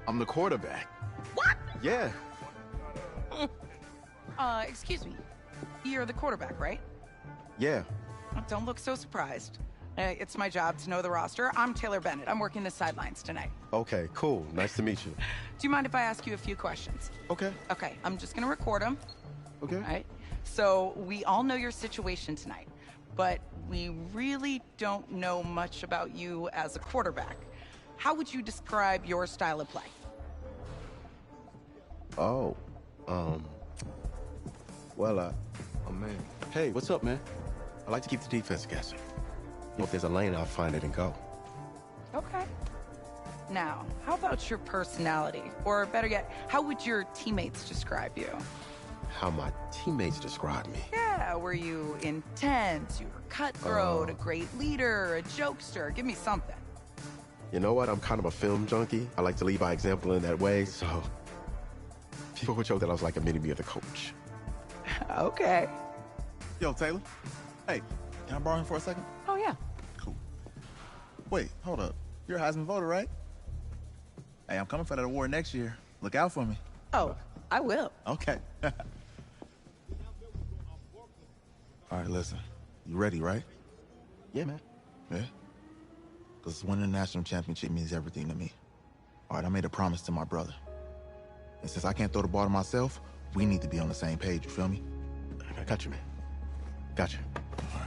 I'm the quarterback. What? Yeah. Excuse me. You're the quarterback, right? Yeah. Don't look so surprised. It's my job to know the roster. I'm Taylor Bennett. I'm working the sidelines tonight. Okay, cool. Nice to meet you. Do you mind if I ask you a few questions? Okay. Okay, I'm just gonna record them. Okay. All right? So, we all know your situation tonight, but we really don't know much about you as a quarterback. How would you describe your style of play? Oh, oh man. Hey, what's up, man? I like to keep the defense guessing. If there's a lane, I'll find it and go. Okay. Now, how about your personality? Or better yet, how would your teammates describe you? How my teammates describe me. Yeah, were you intense? You were cutthroat, a great leader, a jokester? Give me something. You know what? I'm kind of a film junkie. I like to lead by example in that way, so people would joke that I was like a mini-me of the coach. Okay. Yo, Taylor. Hey, can I borrow him for a second? Oh, yeah. Cool. Wait, hold up. You're a Heisman voter, right? Hey, I'm coming for that award next year. Look out for me. Oh, I will. Okay. All right, listen. You ready, right? Yeah, man. Yeah? Because winning the national championship means everything to me. All right, I made a promise to my brother. And since I can't throw the ball to myself, we need to be on the same page, you feel me? I got you, man. Got you. All right.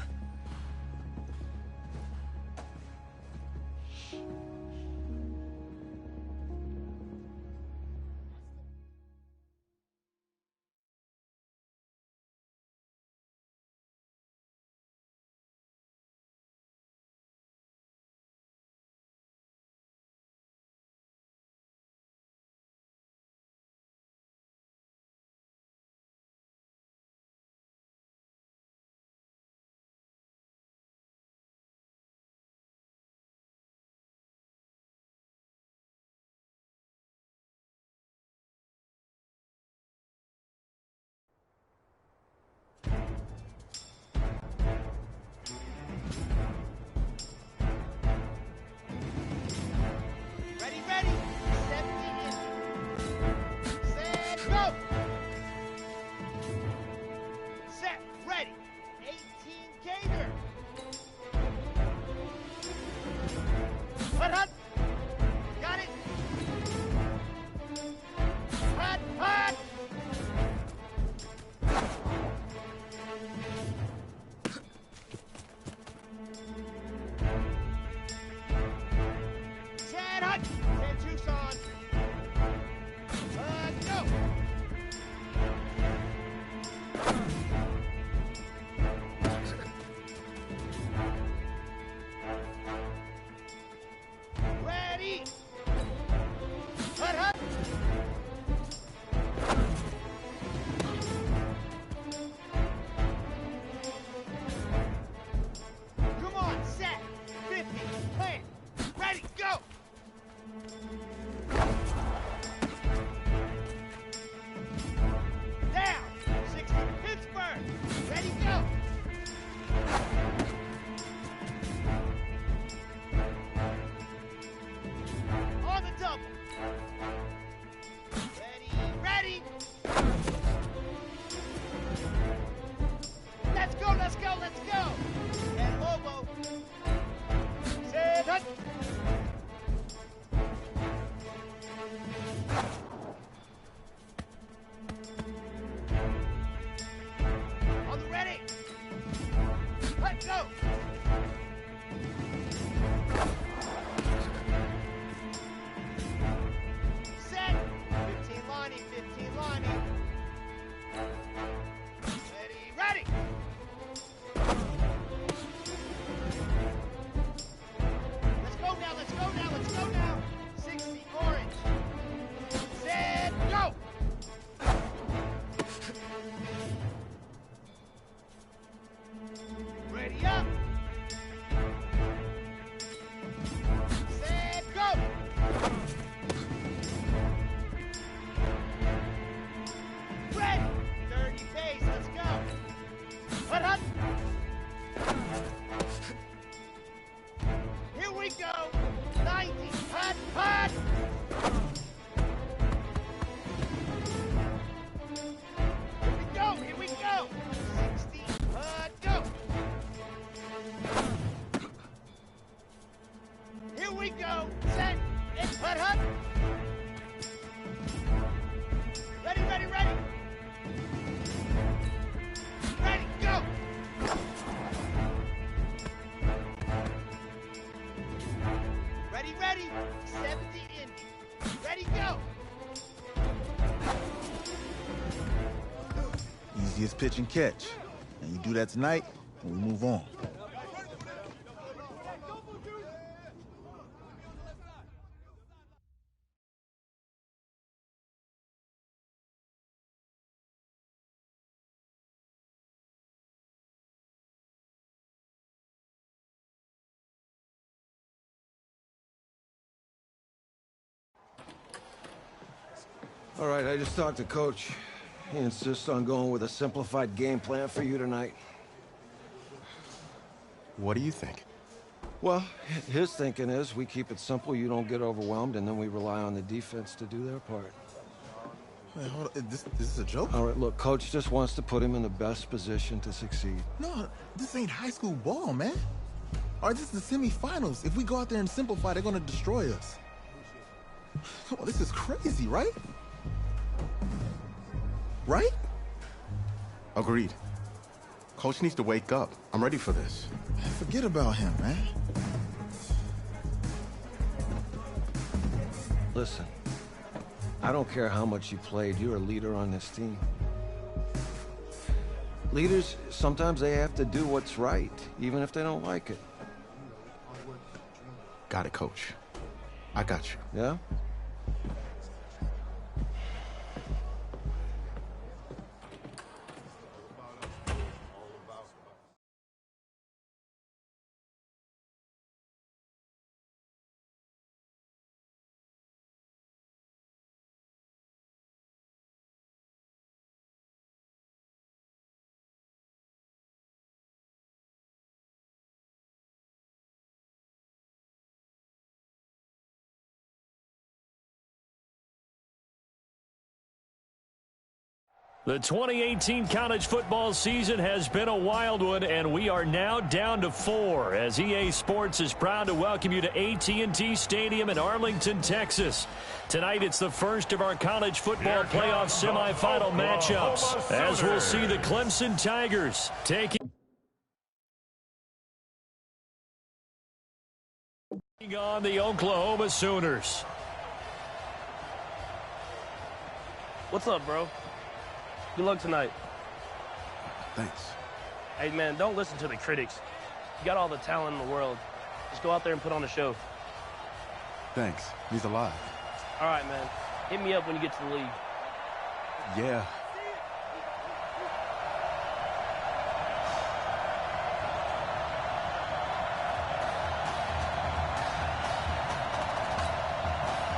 Easiest pitch and catch. And you do that tonight, and we move on. All right, I just talked to Coach. He insists on going with a simplified game plan for you tonight. What do you think? Well, his thinking is we keep it simple, you don't get overwhelmed, and then we rely on the defense to do their part. Wait, hold on. This is a joke? All right, look, Coach just wants to put him in the best position to succeed. No, this ain't high school ball, man. All right, this is the semifinals. If we go out there and simplify, they're going to destroy us. Oh, this is crazy, right? Right? Agreed. Coach needs to wake up. I'm ready for this. Forget about him, man. Listen, I don't care how much you played, you're a leader on this team. Leaders, sometimes they have to do what's right, even if they don't like it. Got it, Coach. I got you. Yeah? The 2018 college football season has been a wild one, and we are now down to 4 as EA Sports is proud to welcome you to AT&T Stadium in Arlington, Texas. Tonight, it's the first of our college football playoff semifinal matchups, as we'll see the Clemson Tigers taking on the Oklahoma Sooners. What's up, bro? Good luck tonight. Thanks. Hey, man, don't listen to the critics. You got all the talent in the world. Just go out there and put on a show. Thanks. Means a lot. All right, man. Hit me up when you get to the league. Yeah.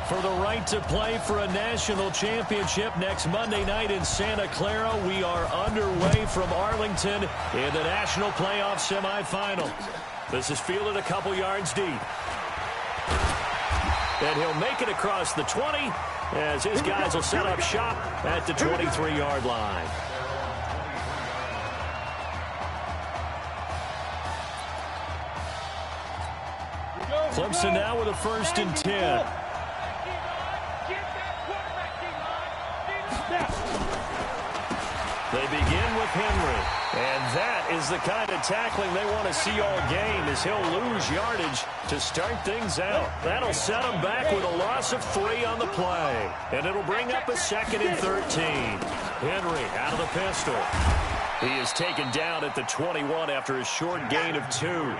For the right to play for a national championship next Monday night in Santa Clara, we are underway from Arlington in the national playoff semifinal. This is fielded a couple yards deep. And he'll make it across the 20 as his guys will set up shop at the 23-yard line. Clemson now with a 1st and 10. They begin with Henry, and that is the kind of tackling they want to see all game as he'll lose yardage to start things out. That'll set him back with a loss of 3 on the play, and it'll bring up a 2nd and 13. Henry out of the pistol. He is taken down at the 21 after a short gain of 2.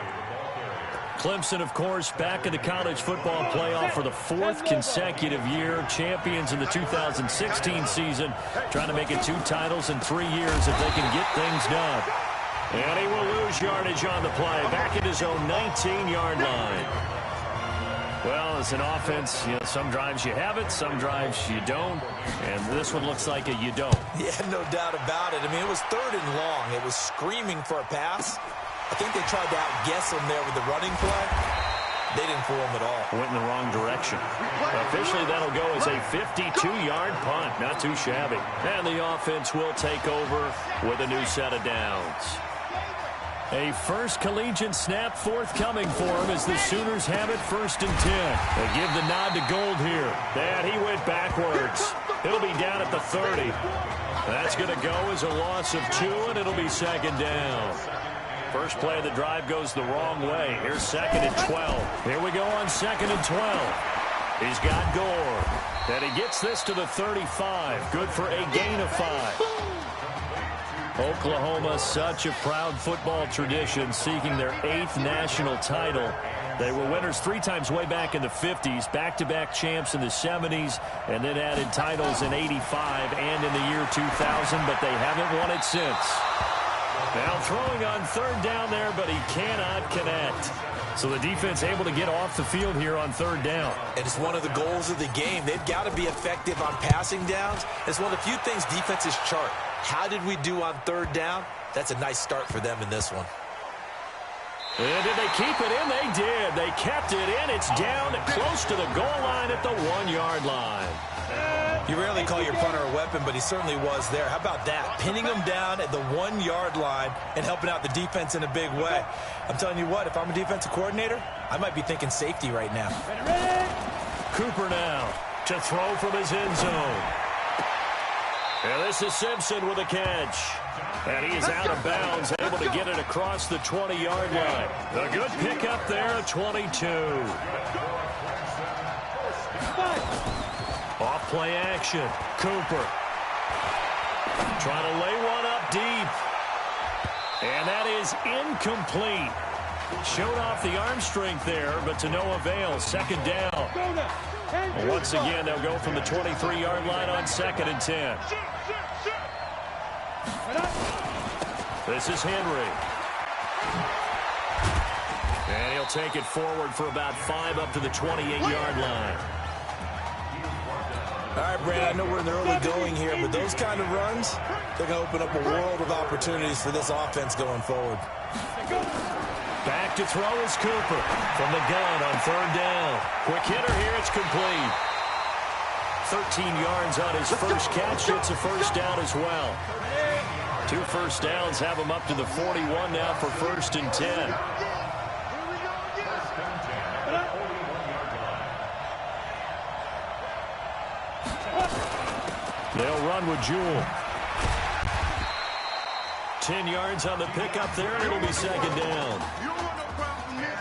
Clemson, of course, back in the college football playoff for the 4th consecutive year. Champions in the 2016 season, trying to make it 2 titles in 3 years if they can get things done. And he will lose yardage on the play, back at his own 19-yard line. Well, as an offense, some drives you have it, some drives you don't. And this one looks like a you don't. Yeah, no doubt about it. I mean, it was 3rd and long. It was screaming for a pass. I think they tried to outguess him there with the running play. They didn't fool him at all. Went in the wrong direction. Officially, that'll go as a 52-yard punt. Not too shabby. And the offense will take over with a new set of downs. A first collegiate snap forthcoming for him as the Sooners have it 1st and 10. They give the nod to Gold here. And he went backwards. He'll be down at the 30. That's going to go as a loss of 2, and it'll be 2nd down. First play of the drive goes the wrong way. Here's 2nd and 12. Here we go on 2nd and 12. He's got Gore. And he gets this to the 35. Good for a gain of 5. Oklahoma, such a proud football tradition, seeking their 8th national title. They were winners 3 times way back in the 50s, back-to-back champs in the 70s, and then added titles in 85 and in the year 2000, but they haven't won it since. Now throwing on 3rd down there, but he cannot connect. So the defense able to get off the field here on 3rd down. And it's one of the goals of the game. They've got to be effective on passing downs. It's one of the few things defenses chart. How did we do on 3rd down? That's a nice start for them in this one. And did they keep it in? They did. They kept it in. It's down close to the goal line at the 1-yard line. You rarely call your punter a weapon, but he certainly was there. How about that? Pinning him down at the 1-yard line and helping out the defense in a big way. I'm telling you what, if I'm a defensive coordinator, I might be thinking safety right now. Cooper now to throw from his end zone. And this is Simpson with a catch. And he is out of bounds, able to get it across the 20-yard line. A good pickup there, 22. Off play action. Cooper trying to lay one up deep. And that is incomplete. Showed off the arm strength there, but to no avail. 2nd down. Once again, they'll go from the 23-yard line on 2nd and 10. This is Henry. And he'll take it forward for about 5 up to the 28-yard line. All right, Brad, I know we're in the early going here, but those kind of runs, they're going to open up a world of opportunities for this offense going forward. Back to throw is Cooper from the gun on 3rd down. Quick hitter here, it's complete. 13 yards on his first catch. It's a 1st down as well. 2 first downs have him up to the 41 now for 1st and 10. They'll run with Jewell. 10 yards on the pickup there, and it'll be 2nd down.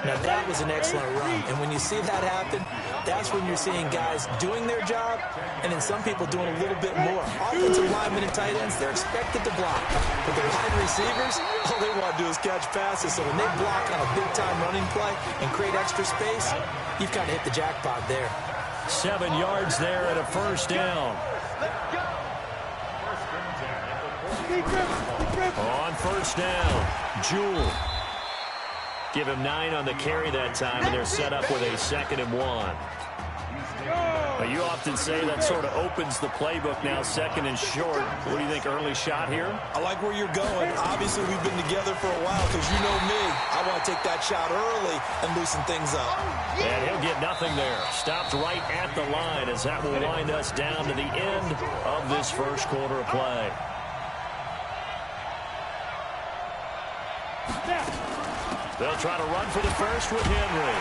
Now, that was an excellent run. And when you see that happen, that's when you're seeing guys doing their job and then some people doing a little bit more. Offensive linemen and tight ends, they're expected to block. But the wide receivers, all they want to do is catch passes. So when they block on a big-time running play and create extra space, you've kind of hit the jackpot there. 7 yards there at a 1st down. On 1st down, Jewell. Give him 9 on the carry that time, and they're set up with a 2nd and 1. But you often say that sort of opens the playbook now, 2nd and short. What do you think, early shot here? I like where you're going. Obviously, we've been together for a while because you know me. I want to take that shot early and loosen things up. And he'll get nothing there. Stopped right at the line as that will wind us down to the end of this 1st quarter of play. They'll try to run for the 1st with Henry.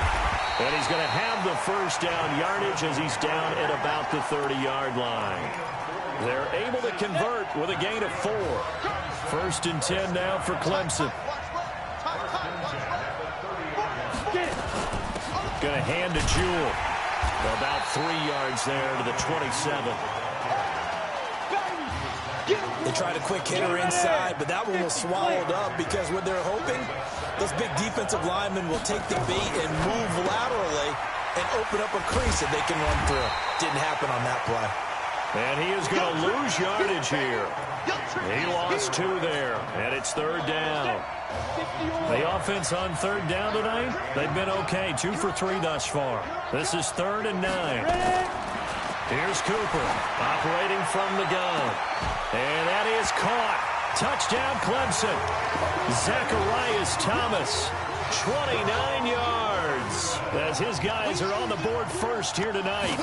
And he's going to have the 1st down yardage as he's down at about the 30-yard line. They're able to convert with a gain of 4. 1st and 10 now for Clemson. Going to hand to Jewell. About 3 yards there to the 27. They tried a quick hitter inside, but that one was swallowed up because what they're hoping, those big defensive linemen will take the bait and move laterally and open up a crease that they can run through. Didn't happen on that play. And he is going to lose yardage here. He lost 2 there, and it's 3rd down. The offense on 3rd down tonight, they've been okay. 2 for 3 thus far. This is 3rd and 9. Here's Cooper operating from the gun. And that is caught. Touchdown, Clemson. Zacharias Thomas, 29 yards. As his guys are on the board first here tonight.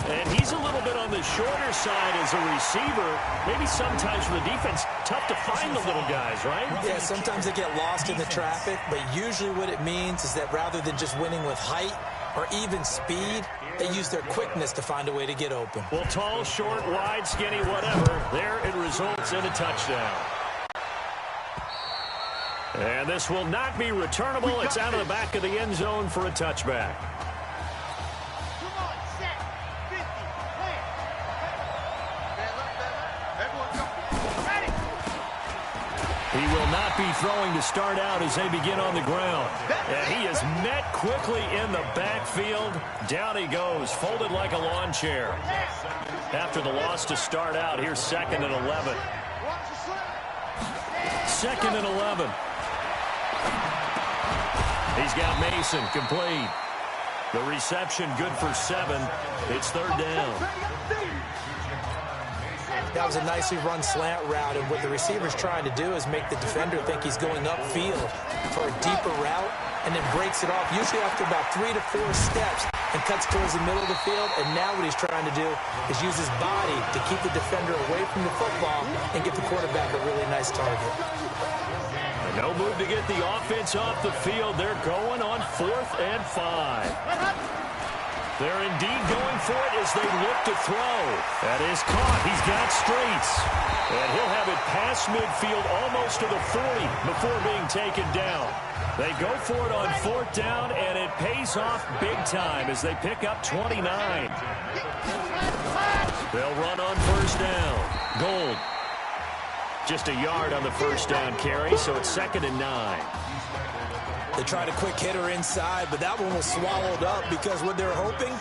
And he's a little bit on the shorter side as a receiver. Maybe sometimes for the defense, tough to find the little guys, right? Yeah, sometimes they get lost in the traffic, but usually what it means is that rather than just winning with height or even speed, they use their quickness to find a way to get open. Well, tall, short, wide, skinny, whatever. There it results in a touchdown. And this will not be returnable. It's out of the back of the end zone for a touchback. He will not be throwing to start out as they begin on the ground. And he is met quickly in the backfield. Down he goes, folded like a lawn chair. After the loss to start out, here's 2nd and 11. 2nd and 11. He's got Mason complete. The reception good for 7. It's 3rd down. That was a nicely run slant route, and what the receiver's trying to do is make the defender think he's going upfield for a deeper route and then breaks it off, usually after about 3 to 4 steps, and cuts towards the middle of the field. And now what he's trying to do is use his body to keep the defender away from the football and get the quarterback a really nice target. No move to get the offense off the field. They're going on 4th and 5. They're indeed going for it as they look to throw. That is caught. He's got streets. And he'll have it past midfield almost to the 40 before being taken down. They go for it on 4th down, and it pays off big time as they pick up 29. They'll run on 1st down. Gold. Just a yard on the 1st down carry, so it's 2nd and 9. They tried a quick hitter inside, but that one was swallowed up because what they're hoping,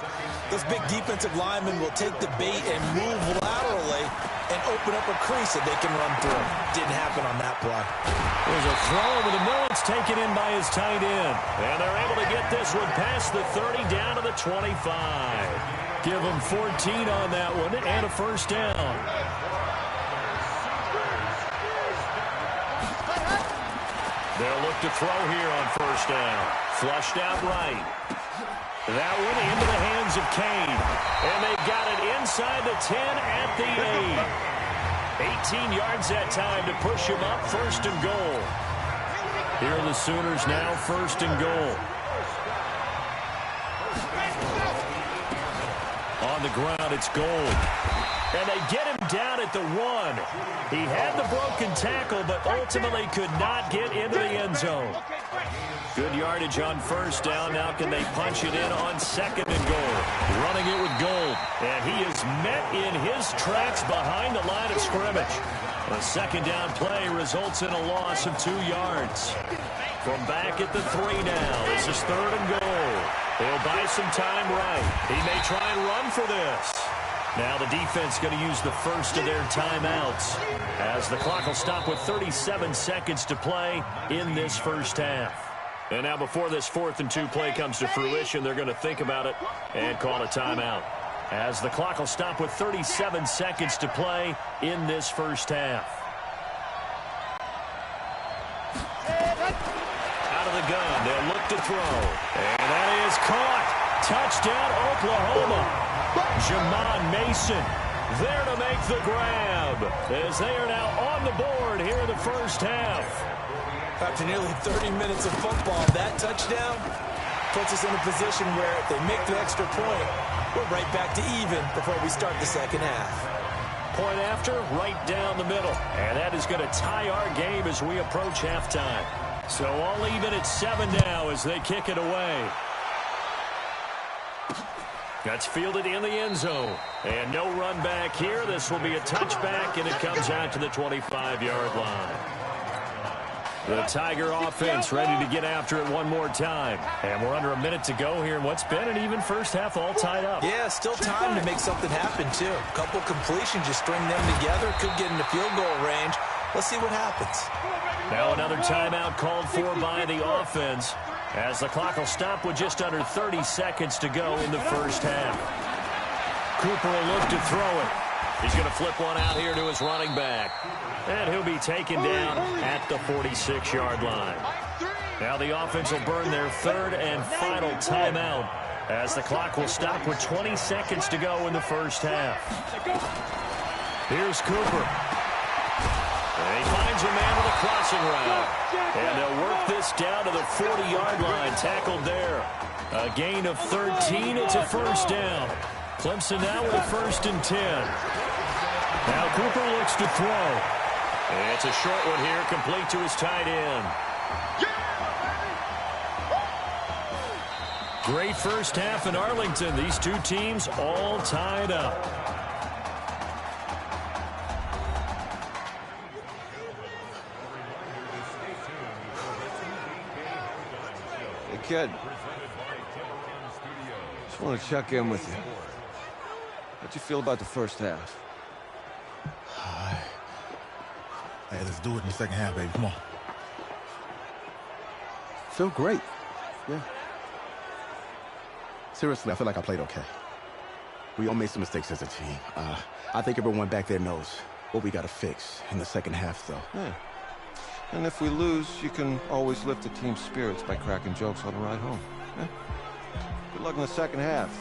those big defensive linemen will take the bait and move laterally and open up a crease that they can run through. Didn't happen on that play. There's a throw over the middle. It's taken in by his tight end. And they're able to get this one past the 30 down to the 25. Give them 14 on that one and a 1st down. They'll look to throw here on 1st down. Flushed out right. That one into the hands of Kane. And they got it inside the 10 at the 8. 18 yards that time to push him up 1st and goal. Here are the Sooners now 1st and goal. On the ground, it's Gold. And they get him down at the 1. He had the broken tackle, but ultimately could not get into the end zone. Good yardage on 1st down. Now can they punch it in on 2nd and goal? Running it with Gold. And he is met in his tracks behind the line of scrimmage. A 2nd down play results in a loss of 2 yards. From back at the 3 now, this is 3rd and goal. They'll buy some time right. He may try and run for this. Now the defense going to use the first of their timeouts as the clock will stop with 37 seconds to play in this 1st half. And now before this 4th and 2 play comes to fruition, they're going to think about it and call a timeout. As the clock will stop with 37 seconds to play in this 1st half. Out of the gun, they'll look to throw. And that is caught. Touchdown, Oklahoma. Jamon Mason there to make the grab as they are now on the board here in the 1st half. After nearly 30 minutes of football, that touchdown puts us in a position where if they make the extra point, we're right back to even before we start the 2nd half. Point after, right down the middle. And that is going to tie our game as we approach halftime. So all even at 7 now as they kick it away. That's fielded in the end zone. And no run back here. This will be a touchback, and it comes out to the 25-yard line. The Tiger offense ready to get after it one more time. And we're under a minute to go here in what's been an even 1st half all tied up. Yeah, still time to make something happen, too. A couple completions, just string them together. Could get into field goal range. Let's see what happens. Now another timeout called for by the offense, as the clock will stop with just under 30 seconds to go in the 1st half. Cooper will look to throw it. He's going to flip one out here to his running back. And he'll be taken down at the 46-yard line. Now the offense will burn their 3rd and final timeout as the clock will stop with 20 seconds to go in the 1st half. Here's Cooper. And he finds a man with a crossing route. And they'll work this down to the 40-yard line. Tackled there. A gain of 13. It's a 1st down. Clemson now with a 1st and 10. Now Cooper looks to throw. And it's a short one here, complete to his tight end. Great 1st half in Arlington. These two teams all tied up. kid. Just want to check in with you. How'd you feel about the first half? Hey, let's do it in the second half, baby. Come on. Feel great. Yeah. Seriously, I feel like I played okay. We all made some mistakes as a team. I think everyone back there knows what we got to fix in the second half, though. Yeah. And if we lose, you can always lift the team's spirits by cracking jokes on the ride home. Yeah? Good luck in the second half.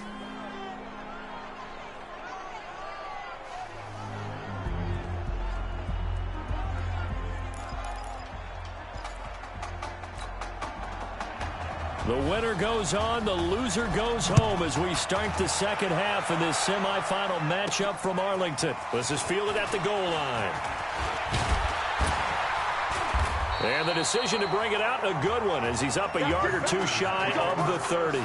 The winner goes on, the loser goes home as we start the second half in this semifinal matchup from Arlington. This is fielded at the goal line. And the decision to bring it out, a good one, as he's up a yard or two shy of the 30.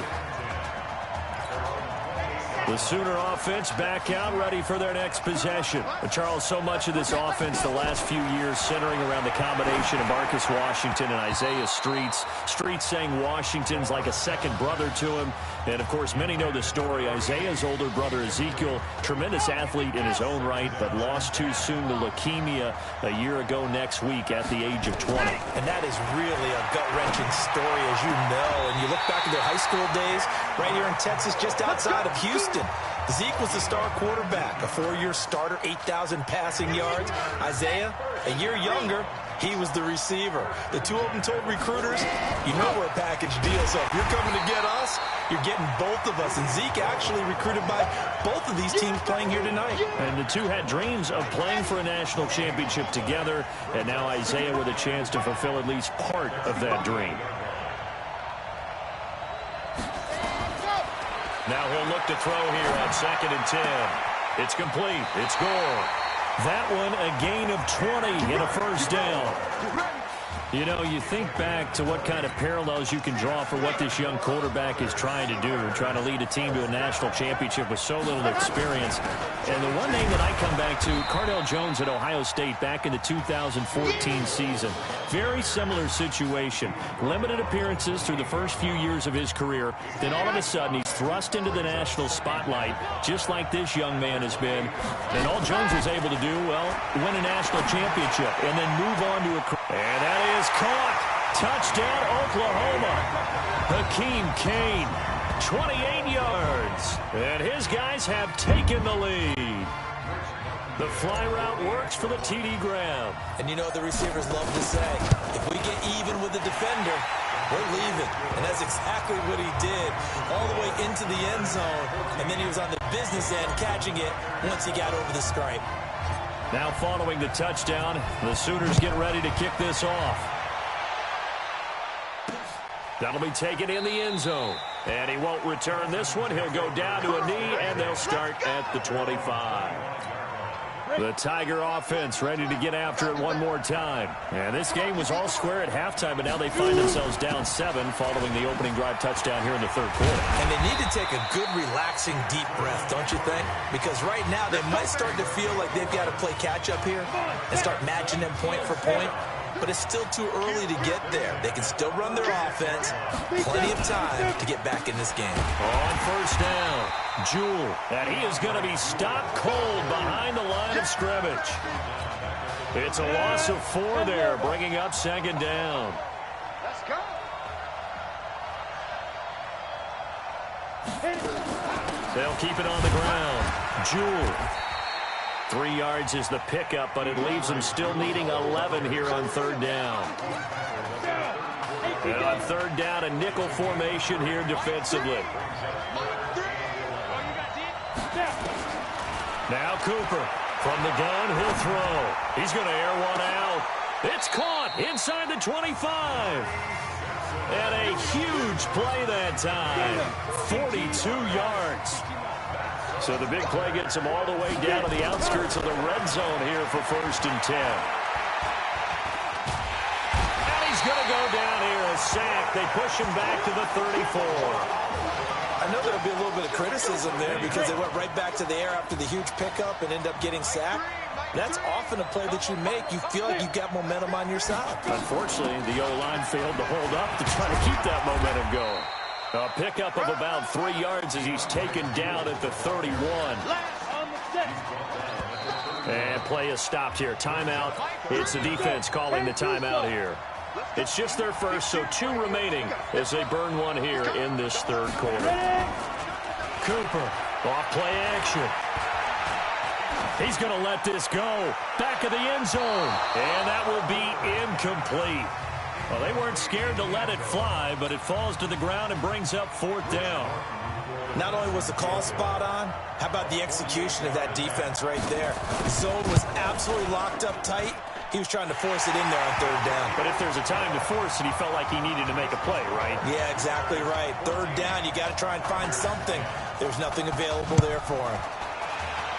The Sooner offense back out, ready for their next possession. But Charles, so much of this offense the last few years centering around the combination of Marcus Washington and Isaiah Streets. Streets saying Washington's like a second brother to him. And, of course, many know the story. Isaiah's older brother, Ezekiel, tremendous athlete in his own right, but lost too soon to leukemia a year ago next week at the age of 20. And that is really a gut-wrenching story, as you know. And you look back at their high school days, right here in Texas, just outside of Houston. Zeke was the star quarterback, a 4-year starter, 8,000 passing yards. Isaiah, a year younger, he was the receiver. The two of them told recruiters, you know we're a package deal, so if you're coming to get us, you're getting both of us. And Zeke actually recruited by both of these teams playing here tonight. And the two had dreams of playing for a national championship together, and now Isaiah with a chance to fulfill at least part of that dream. Now he'll look to throw here on 2nd and 10. It's complete. It's Gore. That one a gain of 20 and a first down. You know, you think back to what kind of parallels you can draw for what this young quarterback is trying to do, trying to lead a team to a national championship with so little experience. And the one name that I come back to, Cardell Jones at Ohio State back in the 2014 season. Very similar situation. Limited appearances through the first few years of his career. Then all of a sudden he's thrust into the national spotlight, just like this young man has been. And all Jones was able to do, well, win a national championship and then move on to a... And that is caught. Touchdown, Oklahoma. Hakeem Kane, 28 yards. And his guys have taken the lead. The fly route works for the TD Graham. And you know the receivers love to say, if we get even with the defender, we're leaving. And that's exactly what he did, all the way into the end zone. And then he was on the business end catching it once he got over the stripe. Now following the touchdown, the Sooners get ready to kick this off. That'll be taken in the end zone. And he won't return this one. He'll go down to a knee, and they'll start at the 25. The Tiger offense ready to get after it one more time. And this game was all square at halftime, but now they find themselves down 7 following the opening drive touchdown here in the third quarter. And they need to take a good, relaxing, deep breath, don't you think? Because right now they might start to feel like they've got to play catch-up here and start matching them point for point. But it's still too early to get there. They can still run their offense. Plenty of time to get back in this game. On first down, Jewell. And he is going to be stopped cold behind the line of scrimmage. It's a loss of 4 there, bringing up 2nd down. Let's go. They'll keep it on the ground. Jewell. 3 yards is the pickup, but it leaves them still needing 11 here on 3rd down. And on 3rd down, a nickel formation here defensively. Now Cooper from the gun, he'll throw. He's going to air one out. It's caught inside the 25. And a huge play that time. 42 yards. So the big play gets him all the way down to the outskirts of the red zone here for 1st and 10. And he's going to go down here, a sack. They push him back to the 34. I know there'll be a little bit of criticism there because they went right back to the air after the huge pickup and end up getting sacked. That's often a play that you make. You feel like you've got momentum on your side. Unfortunately, the O-line failed to hold up to try to keep that momentum going. A pickup of about 3 yards as he's taken down at the 31. And play is stopped here. Timeout. It's the defense calling the timeout here. It's just their first, so 2 remaining as they burn one here in this third quarter. Cooper, off play action. He's going to let this go. Back of the end zone. And that will be incomplete. Well, they weren't scared to let it fly, but it falls to the ground and brings up 4th down. Not only was the call spot on, how about the execution of that defense right there? Zone was absolutely locked up tight. He was trying to force it in there on 3rd down. But if there's a time to force it, he felt like he needed to make a play, right? Yeah, exactly right. 3rd down, you got to try and find something. There's nothing available there for him.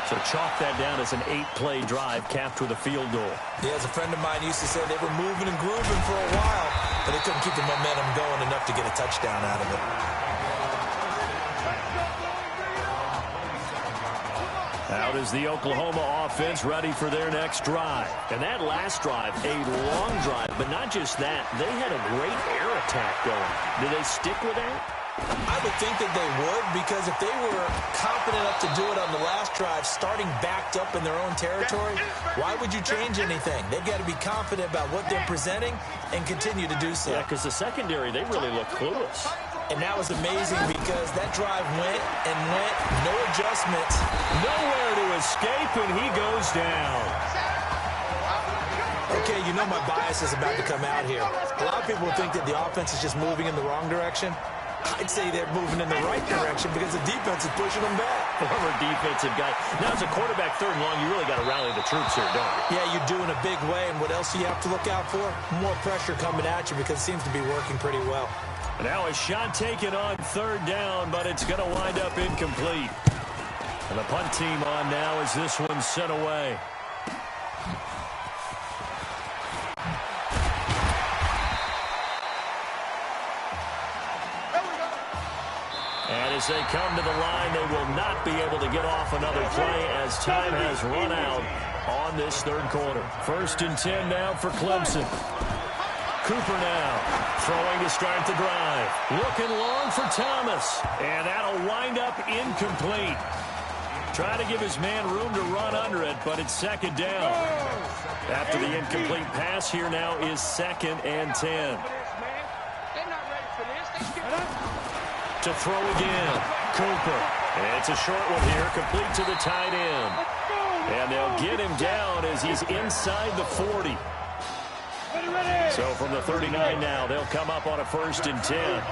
So chalk that down as an 8-play drive capped with a field goal. Yeah, as a friend of mine used to say, they were moving and grooving for a while, but they couldn't keep the momentum going enough to get a touchdown out of it. Out is the Oklahoma offense ready for their next drive. And that last drive, a long drive, but not just that. They had a great air attack going. Do they stick with that? I would think that they would, because if they were confident enough to do it on the last drive, starting backed up in their own territory, why would you change anything? They've got to be confident about what they're presenting and continue to do so. Yeah, because the secondary, they really looked clueless. And that was amazing because that drive went and went, no adjustments. Nowhere to escape, and he goes down. Okay, you know my bias is about to come out here. A lot of people think that the offense is just moving in the wrong direction. I'd say they're moving in the right direction because the defense is pushing them back. Former defensive guy. Now, as a quarterback 3rd and long, you really got to rally the troops here, don't you? Yeah, you do in a big way. And what else do you have to look out for? More pressure coming at you because it seems to be working pretty well. Now a shot taken on 3rd down, but it's going to wind up incomplete. And the punt team on now as this one's sent away. And as they come to the line, they will not be able to get off another play as time has run out on this 3rd quarter. 1st and 10 now for Clemson. Cooper now throwing to start the drive. Looking long for Thomas. And that'll wind up incomplete. Trying to give his man room to run under it, but it's 2nd down. After the incomplete pass, here now is 2nd and 10. To throw again. Cooper. And it's a short one here, complete to the tight end. And they'll get him down as he's inside the 40. So from the 39 now, they'll come up on a 1st and 10.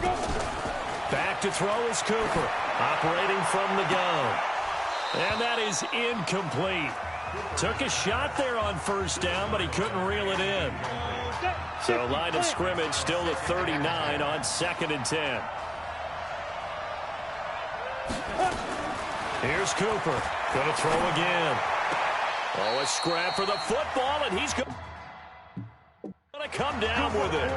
Back to throw is Cooper, operating from the gun. And that is incomplete. Took a shot there on first down, but he couldn't reel it in. So line of scrimmage still at 39 on 2nd and 10. Here's Cooper. Going to throw again. Oh, a scrap for the football, and he's going to come down with it.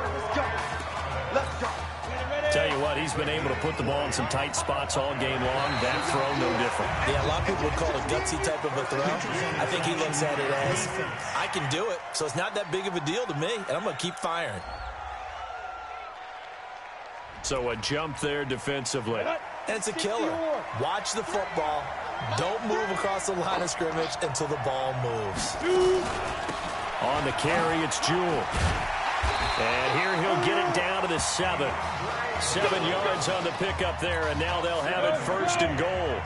Tell you what, he's been able to put the ball in some tight spots all game long. That throw, no different. Yeah, a lot of people would call it a gutsy type of a throw. I think he looks at it as, I can do it, so it's not that big of a deal to me, and I'm going to keep firing. So a jump there defensively. And it's a killer. Watch the football. Don't move across the line of scrimmage until the ball moves. On the carry, it's Jewell. And here he'll get it down to the 7. 7 yards on the pickup there, and now they'll have it 1st and goal.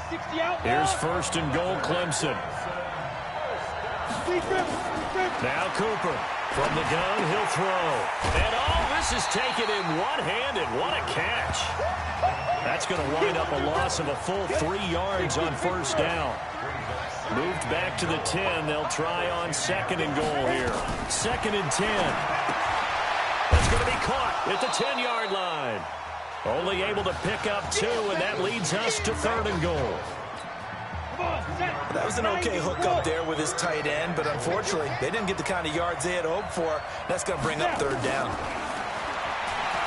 Here's 1st and goal, Clemson. Now Cooper. From the gun, he'll throw. And this is taken in one-handed. What a catch. That's going to wind up a loss of a full 3 yards on first down. Moved back to the 10. They'll try on 2nd and goal here. 2nd and 10. That's going to be caught at the 10-yard line. Only able to pick up 2, and that leads us to 3rd and goal. That was an okay hook up there with his tight end, but unfortunately, they didn't get the kind of yards they had hoped for. That's going to bring up 3rd down.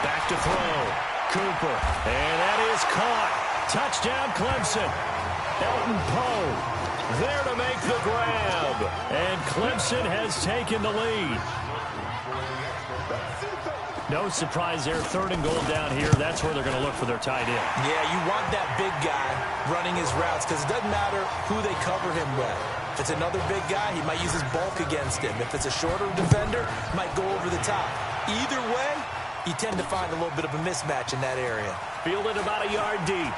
Back to throw. Cooper. And that is caught. Touchdown, Clemson. Elton Poe there to make the grab. And Clemson has taken the lead. No surprise there. 3rd and goal down here. That's where they're going to look for their tight end. Yeah, you want that big guy running his routes because it doesn't matter who they cover him with. If it's another big guy, he might use his bulk against him. If it's a shorter defender, he might go over the top. Either way, you tend to find a little bit of a mismatch in that area. Fielded about a yard deep.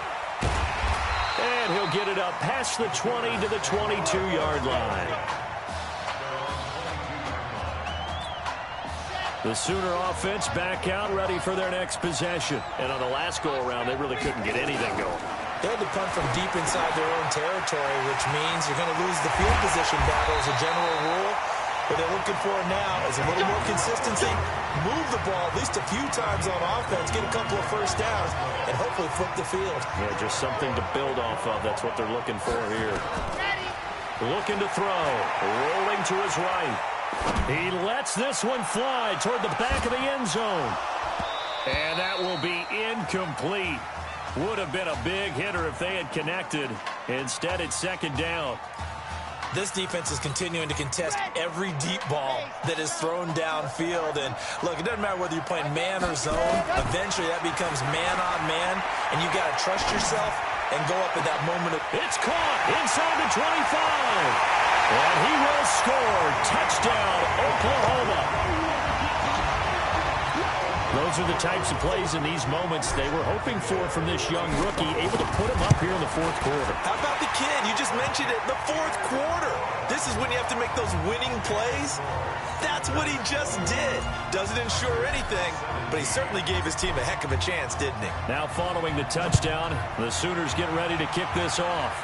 And he'll get it up past the 20 to the 22-yard line. The Sooner offense back out, ready for their next possession. And on the last go-around, they really couldn't get anything going. They had to punt from deep inside their own territory, which means you're going to lose the field position battle as a general rule. What they're looking for now is a little more consistency, move the ball at least a few times on offense, get a couple of first downs, and hopefully flip the field. Yeah, just something to build off of. That's what they're looking for here. Looking to throw. Rolling to his right. He lets this one fly toward the back of the end zone. And that will be incomplete. Would have been a big hitter if they had connected. Instead, it's 2nd down. This defense is continuing to contest every deep ball that is thrown downfield. And, look, it doesn't matter whether you're playing man or zone. Eventually, that becomes man-on-man, and you've got to trust yourself and go up at that moment. It's caught inside the 25. And he will score. Touchdown, Oklahoma. Those are the types of plays in these moments they were hoping for from this young rookie, able to put him up here in the 4th quarter. How about the kid? You just mentioned it, the 4th quarter. This is when you have to make those winning plays. That's what he just did. Doesn't ensure anything, but he certainly gave his team a heck of a chance, didn't he? Now following the touchdown, the Sooners get ready to kick this off.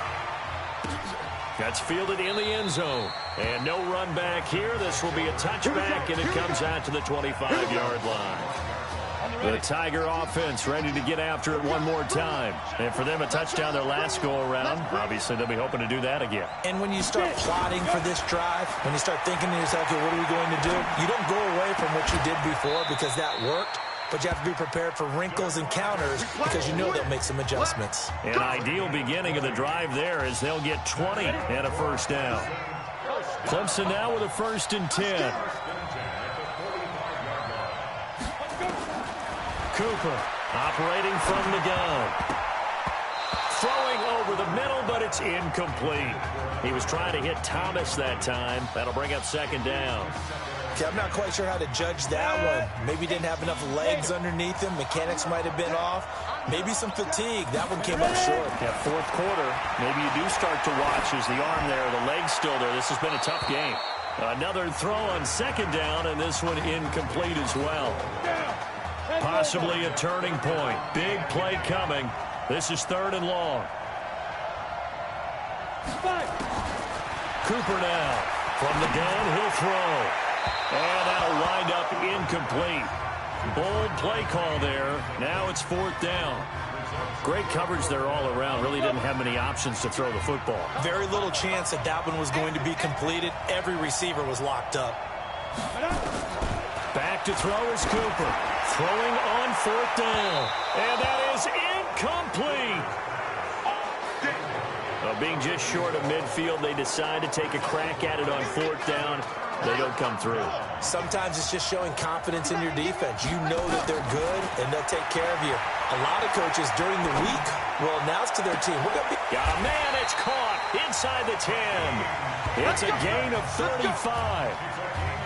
That's fielded in the end zone. And no run back here. This will be a touchback, and it comes out to the 25-yard line. The Tiger offense ready to get after it one more time. And for them, a touchdown their last go-around. Obviously, they'll be hoping to do that again. And when you start plotting for this drive, when you start thinking to yourself, okay, what are we going to do? You don't go away from what you did before because that worked. But you have to be prepared for wrinkles and counters because you know they'll make some adjustments. An ideal beginning of the drive there as they'll get 20 and a first down. Clemson now with a 1st and 10. Cooper operating from the gun. Throwing over the middle, but it's incomplete. He was trying to hit Thomas that time. That'll bring up 2nd down. Okay, I'm not quite sure how to judge that one. Maybe he didn't have enough legs underneath him. Mechanics might have been off. Maybe some fatigue. That one came up short. Yeah, 4th quarter. Maybe you do start to watch as the arm there, the leg's still there. This has been a tough game. Another throw on 2nd down, and this one incomplete as well. Possibly a turning point. Big play coming. This is 3rd and long. Cooper now. From the gun, he'll throw. And that'll wind up incomplete. Bold play call there. Now it's 4th down. Great coverage there all around. Really didn't have many options to throw the football. Very little chance that that one was going to be completed. Every receiver was locked up. Back to throw is Cooper. Throwing on 4th down. And that is incomplete. Being just short of midfield, they decide to take a crack at it on 4th down. They don't come through. Sometimes it's just showing confidence in your defense. You know that they're good, and they'll take care of you. A lot of coaches during the week will announce to their team, we're going to be... Got a man, it's caught inside the 10. It's a gain of 35.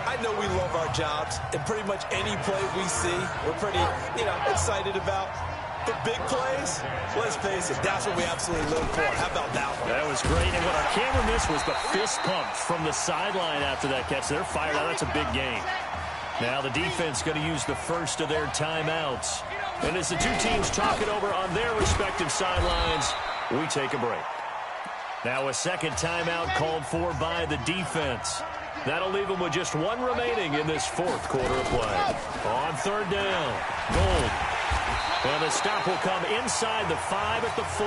I know we love our jobs, and pretty much any play we see, we're pretty, excited about. The big plays, let's face it, that's what we absolutely live for. How about that one? That was great, and what our camera missed was the fist pump from the sideline after that catch. They're fired out. That's a big gain. Now the defense going to use the first of their timeouts. And as the two teams talk it over on their respective sidelines, we take a break. Now a second timeout called for by the defense. That'll leave them with just one remaining in this 4th quarter of play. On 3rd down, Gold. And the stop will come inside the 5 at the 4.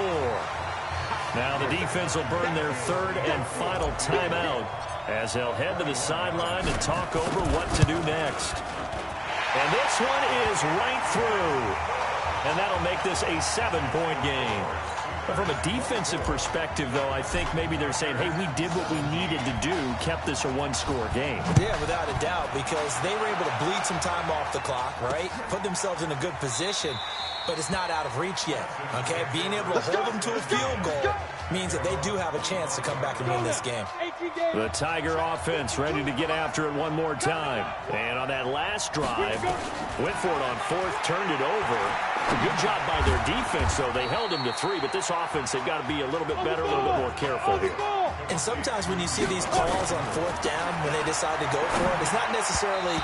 Now the defense will burn their 3rd and final timeout as they'll head to the sideline and talk over what to do next. And this one is right through. And that'll make this a 7-point game. But from a defensive perspective, though, I think maybe they're saying, hey, we did what we needed to do, kept this a one-score game. Yeah, without a doubt, because they were able to bleed some time off the clock, right? Put themselves in a good position, but it's not out of reach yet, okay? Being able to hold them to a field goal means that they do have a chance to come back and win this game. The Tiger offense ready to get after it one more time. And on that last drive, went for it on 4th, turned it over. A good job by their defense, though. They held him to 3, but this offense, they've got to be a little bit better, a little bit more careful here. And sometimes when you see these calls on 4th down, when they decide to go for it, it's not necessarily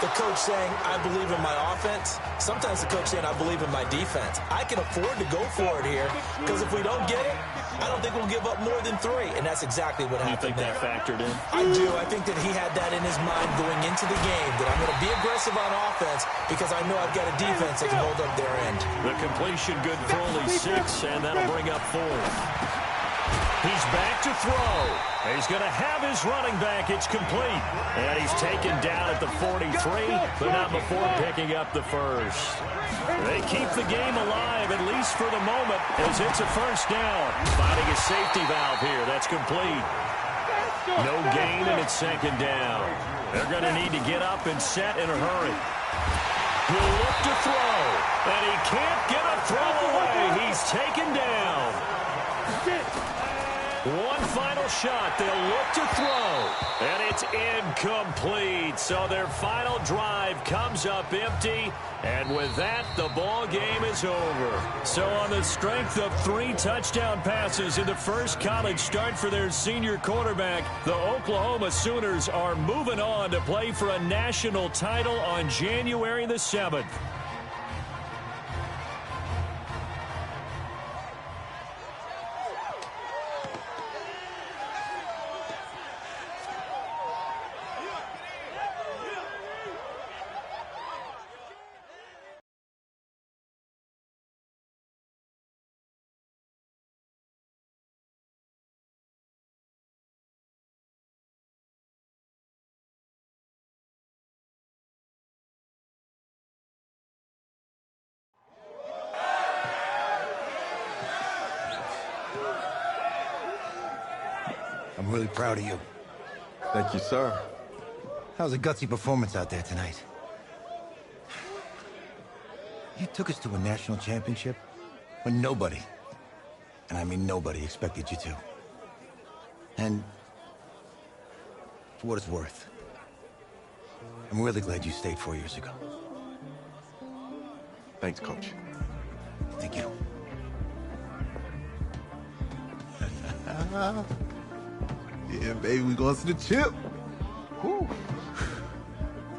the coach saying, I believe in my offense. Sometimes the coach saying, I believe in my defense. I can afford to go for it here, because if we don't get it, I don't think we'll give up more than 3, and that's exactly what happened there. You think that factored in? I do. I think that he had that in his mind going into the game, that I'm going to be aggressive on offense because I know I've got a defense that can hold up their end. The completion good for only 6, and that'll bring up 4th. He's back to throw. He's going to have his running back. It's complete. And he's taken down at the 43, but not before picking up the first. They keep the game alive, at least for the moment, as it's a 1st down. Finding a safety valve here. That's complete. No gain, and it's 2nd down. They're going to need to get up and set in a hurry. He'll look to throw, and he can't get a throw away. He's taken down. One final shot. They'll look to throw, and it's incomplete. So their final drive comes up empty, and with that, the ball game is over. So on the strength of 3 touchdown passes in the first college start for their senior quarterback, the Oklahoma Sooners are moving on to play for a national title on January the 7th. I'm really proud of you. Thank you, sir. That was a gutsy performance out there tonight. You took us to a national championship when nobody, and I mean nobody, expected you to. And for what it's worth, I'm really glad you stayed 4 years ago. Thanks, Coach. Thank you. Yeah, baby, we going to the chip. Whew.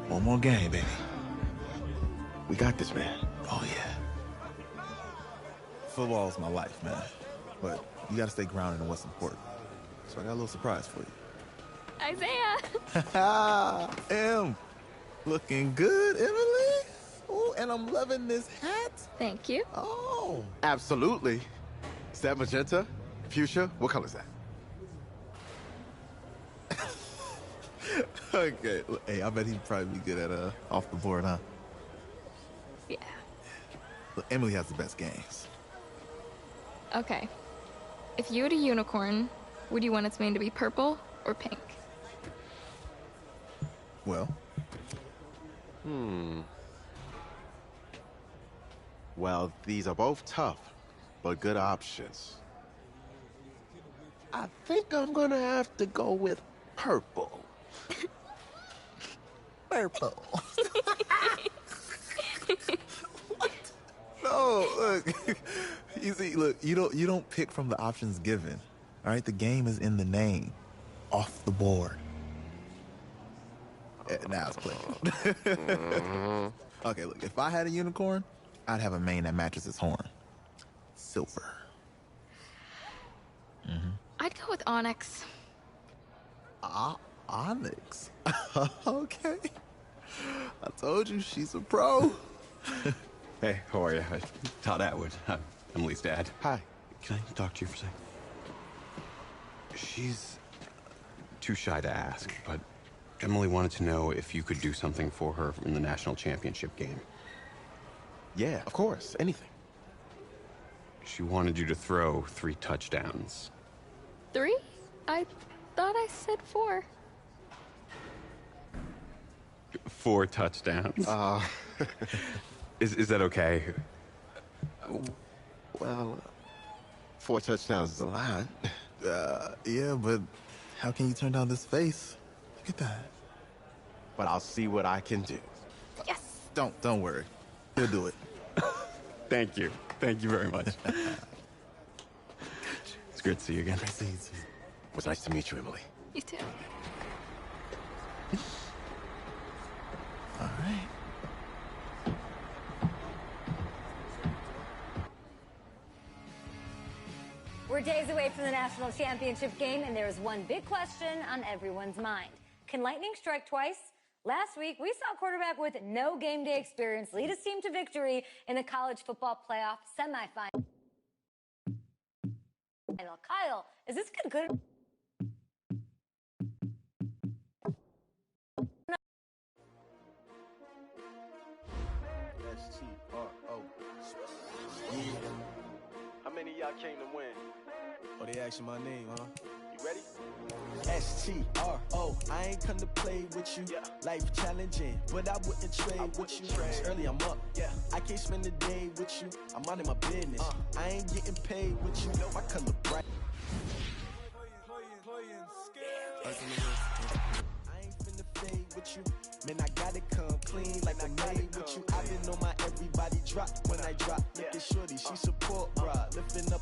One more game, baby. We got this, man. Oh, yeah. Football is my life, man. But you got to stay grounded in what's important. So I got a little surprise for you. Isaiah! Em, looking good, Emily. Oh, and I'm loving this hat. Thank you. Oh. Absolutely. Is that magenta? Fuchsia? What color is that? Okay. Hey, I bet he'd probably be good at off the board, huh? Yeah. Look, Emily has the best games. Okay. If you had a unicorn, would you want its mane to be purple or pink? Well? Well, these are both tough, but good options. I think I'm gonna have to go with purple. Purple. What? No, look. You see, look, you don't pick from the options given. All right, the game is in the name. Off the board. Now it's clicking. Okay, look, if I had a unicorn, I'd have a mane that matches its horn. Silver. I'd go with onyx. Onyx. Okay. I told you she's a pro. Hey, how are you? Todd Atwood. I'm Emily's dad. Hi. Can I talk to you for a second? She's too shy to ask, but Emily wanted to know if you could do something for her in the national championship game. Yeah, of course. Anything. She wanted you to throw 3 touchdowns. 3? I thought I said 4. 4 touchdowns? Is that okay? Well, 4 touchdowns is a lot. Yeah, but how can you turn down this face? Look at that. But I'll see what I can do. Yes. Don't worry. He'll do it. Thank you. Thank you very much. It's great to see you again. Nice to see you too. It was nice to meet you, Emily. You too. All right. We're days away from the national championship game, and there is one big question on everyone's mind. Can lightning strike twice? Last week, we saw a quarterback with no game day experience lead his team to victory in the college football playoff semifinal. Kyle, is this good? S-T-R-O. How many of y'all came to win? Oh, they asking my name, huh? You ready? S-T-R-O. I ain't come to play with you. Yeah. Life challenging, but I wouldn't trade with you. It's early, I'm up. Yeah. I can't spend the day with you. I'm minding my business. I ain't getting paid with you. My color bright. I ain't finna fade with you. Man, I gotta come clean like I'm made with you. I've been on my everybody drop when I drop. Look at shorty, she support ride. Lifting up,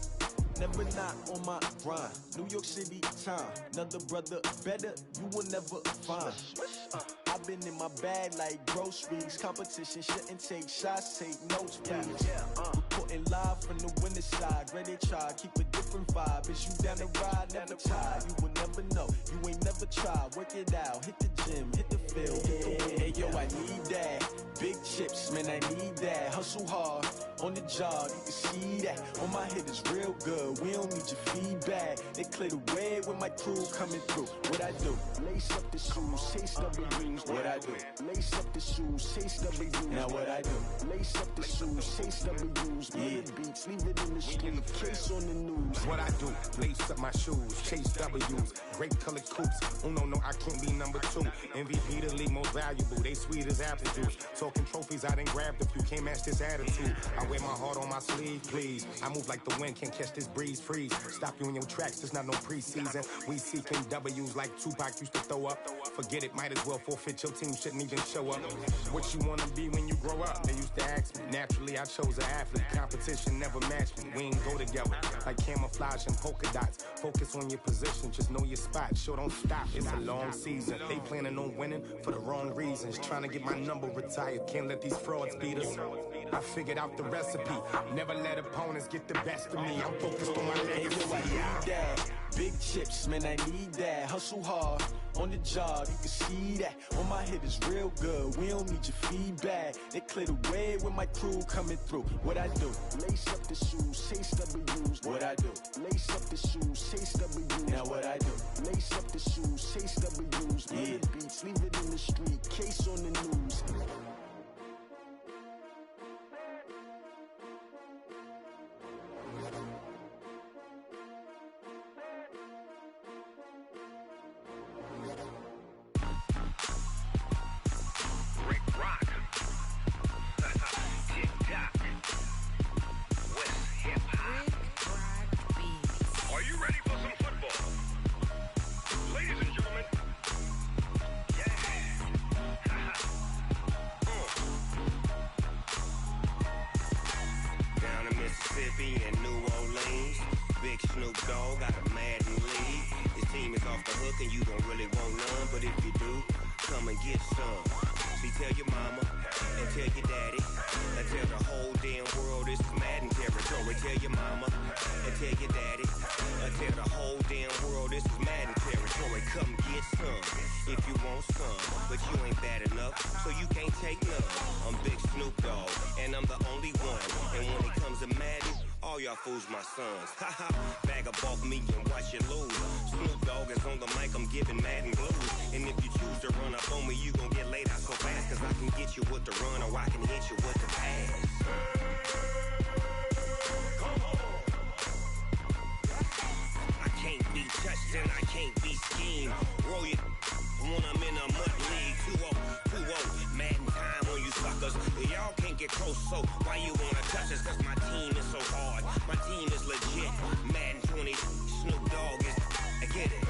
never not on my grind. New York City time, another brother better, you will never find. I've been in my bag like groceries. Competition shouldn't take shots, take notes, please. Reporting live from the winter side. Ready to try, keep a different vibe. Is you down the ride, never tired. You will never know, you ain't never tried. Work it out, hit the gym, hit the field. Hey, yo, I need that. Big chips, man, I need that. Hustle hard, on the job, you can see that. On my head is real good, we don't need your feedback. They clear the way with my crew coming through. What I do? Lace up the shoes, chase W's. What I do? Lace up the shoes, chase W's. Now what I do? Lace up the shoes, chase W's. Murder beats, leave it in the street, case on the news. What I do? Lace up my shoes, chase W's. Great colored coops. Oh no, I can't be number 2. MVP the league most valuable. They sweet as apple juice. Talking trophies, I done grabbed a few. Can't match this attitude. I wear my heart on my sleeve, please. I move like the wind, can't catch this breeze, freeze. Stop you in your tracks, there's not no preseason. We seeking W's like Tupac used to throw up. Forget it, might as well forfeit, your team shouldn't even show up. What you wanna be when you grow up? They used to ask me. Naturally, I chose an athlete. Competition never matched me. We ain't go together like camouflage and polka dots. Focus on your position, just know your spot. Sure, don't stop, it's a long season. They planning on winning for the wrong reasons. Trying to get my number retired, can't let these frauds beat us. I figured out the recipe. Never let opponents get the best of me. I'm focused on my legacy. I need that. Big chips, man, I need that. Hustle hard on the job, you can see that. On my head is real good, we don't need your feedback. They clear the way with my crew coming through. What I do? Lace up the shoes, chase W's. What I do? Lace up the shoes, chase W's. Now what I do? Lace up the shoes, chase W's. Yeah. Beats, leave it in the street, case on the news. Fools my sons. Haha, bag up off me and watch you lose. Snoop Dogg is on the mic, I'm giving Madden blues. And if you choose to run up on me, you gon' get laid out so fast. Cause I can get you with the run or I can hit you with the pass. I can't be touched and I can't be schemed. Roll you when I'm in a mud league. 2-0, Madden time on you suckers. Y'all can't get close, so why you wanna touch us? Cause my team is so hard. My team is legit. Madden 20, Snoop Dogg is. I get it.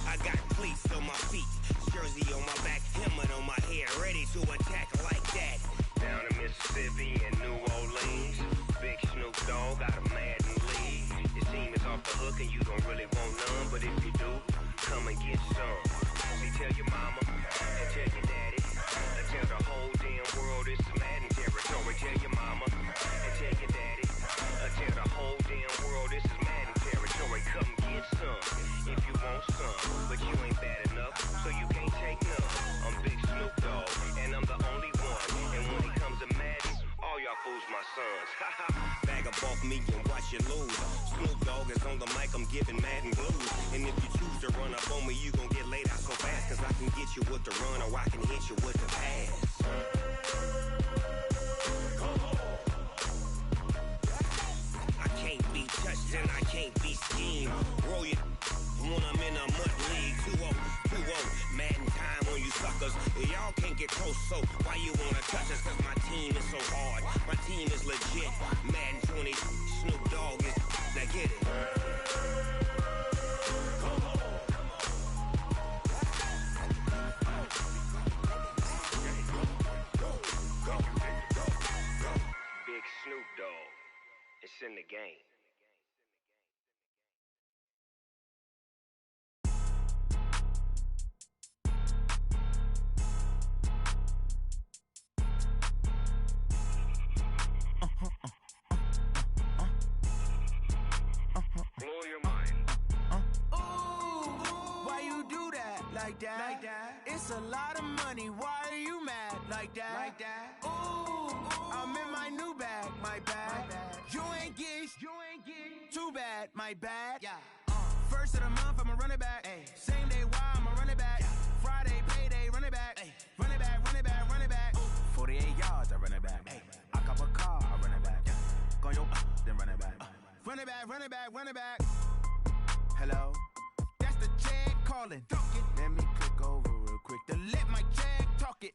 I got cleats on my feet, jersey on my back, helmet on my head, ready to attack like that. Down in Mississippi and New Orleans, big Snoop Dogg got a Madden league. Your team is off the hook and you don't really want none, but if you do, come and get some. See, tell your mama and tell your daddy. Tell the whole damn world it's Madden territory. Tell your mama and tell your daddy. Tell the whole damn world this is Madden territory. Come get some if you want some, but you ain't bad enough, so you can't take none. I'm Big Snoop Dogg, and I'm the only one. And when it comes to Madden, all y'all fools my sons. Bag up off me and watch you lose. Snoop Dogg is on the mic, I'm giving Madden blues. And if you choose to run up on me, you gon' get laid out so fast. Cause I can get you with the run or I can hit you with the pass. I can't be touched and I can't be schemed. Roll you when I'm in a mud league. 2-0, Madden time on you suckers. Y'all can't get close, so why you wanna touch us? Cause my team is so hard. My team is legit. Madden 20, Snoop Dogg is. Now get it. Big Snoop Dogg. It's in the game. Blow your mind. Why you do that? Like that? It's a lot of money. Why are you mad? Like that? Ooh, I'm in my new bag. My bad. You ain't get too bad. My bad. Yeah. First of the month, I'ma run it back. Ay. Same day, why I'ma run it back. Yeah. Friday, payday, run it back. Ay. Run it back, run it back, run it back. 48 yards, I run it back. Ay. I cop a car, I run it back. Go yo, then run it back. Run it back, run it back, run it back. Hello? That's the check calling. Let me click over real quick to let my check talk it.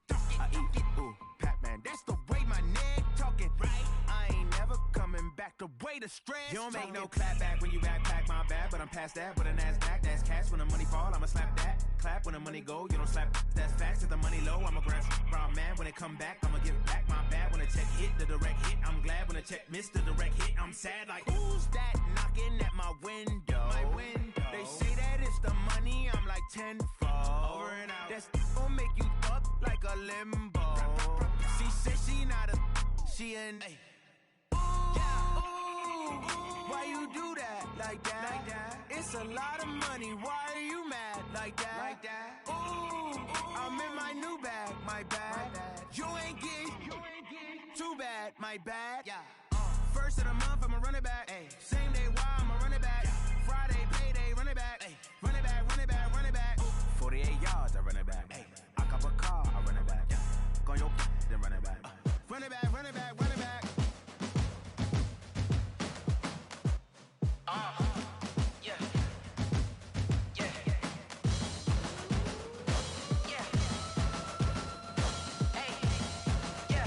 the stress. You don't make no clap back when you backpack, my bad, but I'm past that. With a NASDAQ, that's cash. When the money fall, I'ma slap that. Clap when the money go, you don't slap. That's facts. If the money low, I'ma grab raw man. When it come back, I'ma give back my bad. When the check hit, the direct hit, I'm glad. When the check missed the direct hit, I'm sad. Like, who's that knocking at my window? My window. They say that it's the money, I'm like tenfold. Over and out. That's gon' make you up like a limbo. She said she not a, she an. Ay. Why you do that like that? It's a lot of money. Why are you mad like that? Ooh, I'm in my new bag, my bad. You ain't getting too bad, my bad. First of the month, I'ma run it back. Same day, why I'ma run it back. Friday, payday, run it back. Run it back, run it back, run it back. 48 yards, I run it back. I cop a car, I run it back. Go on your then run it back. Run it back, run it back, run it back. Yeah. Hey, yeah.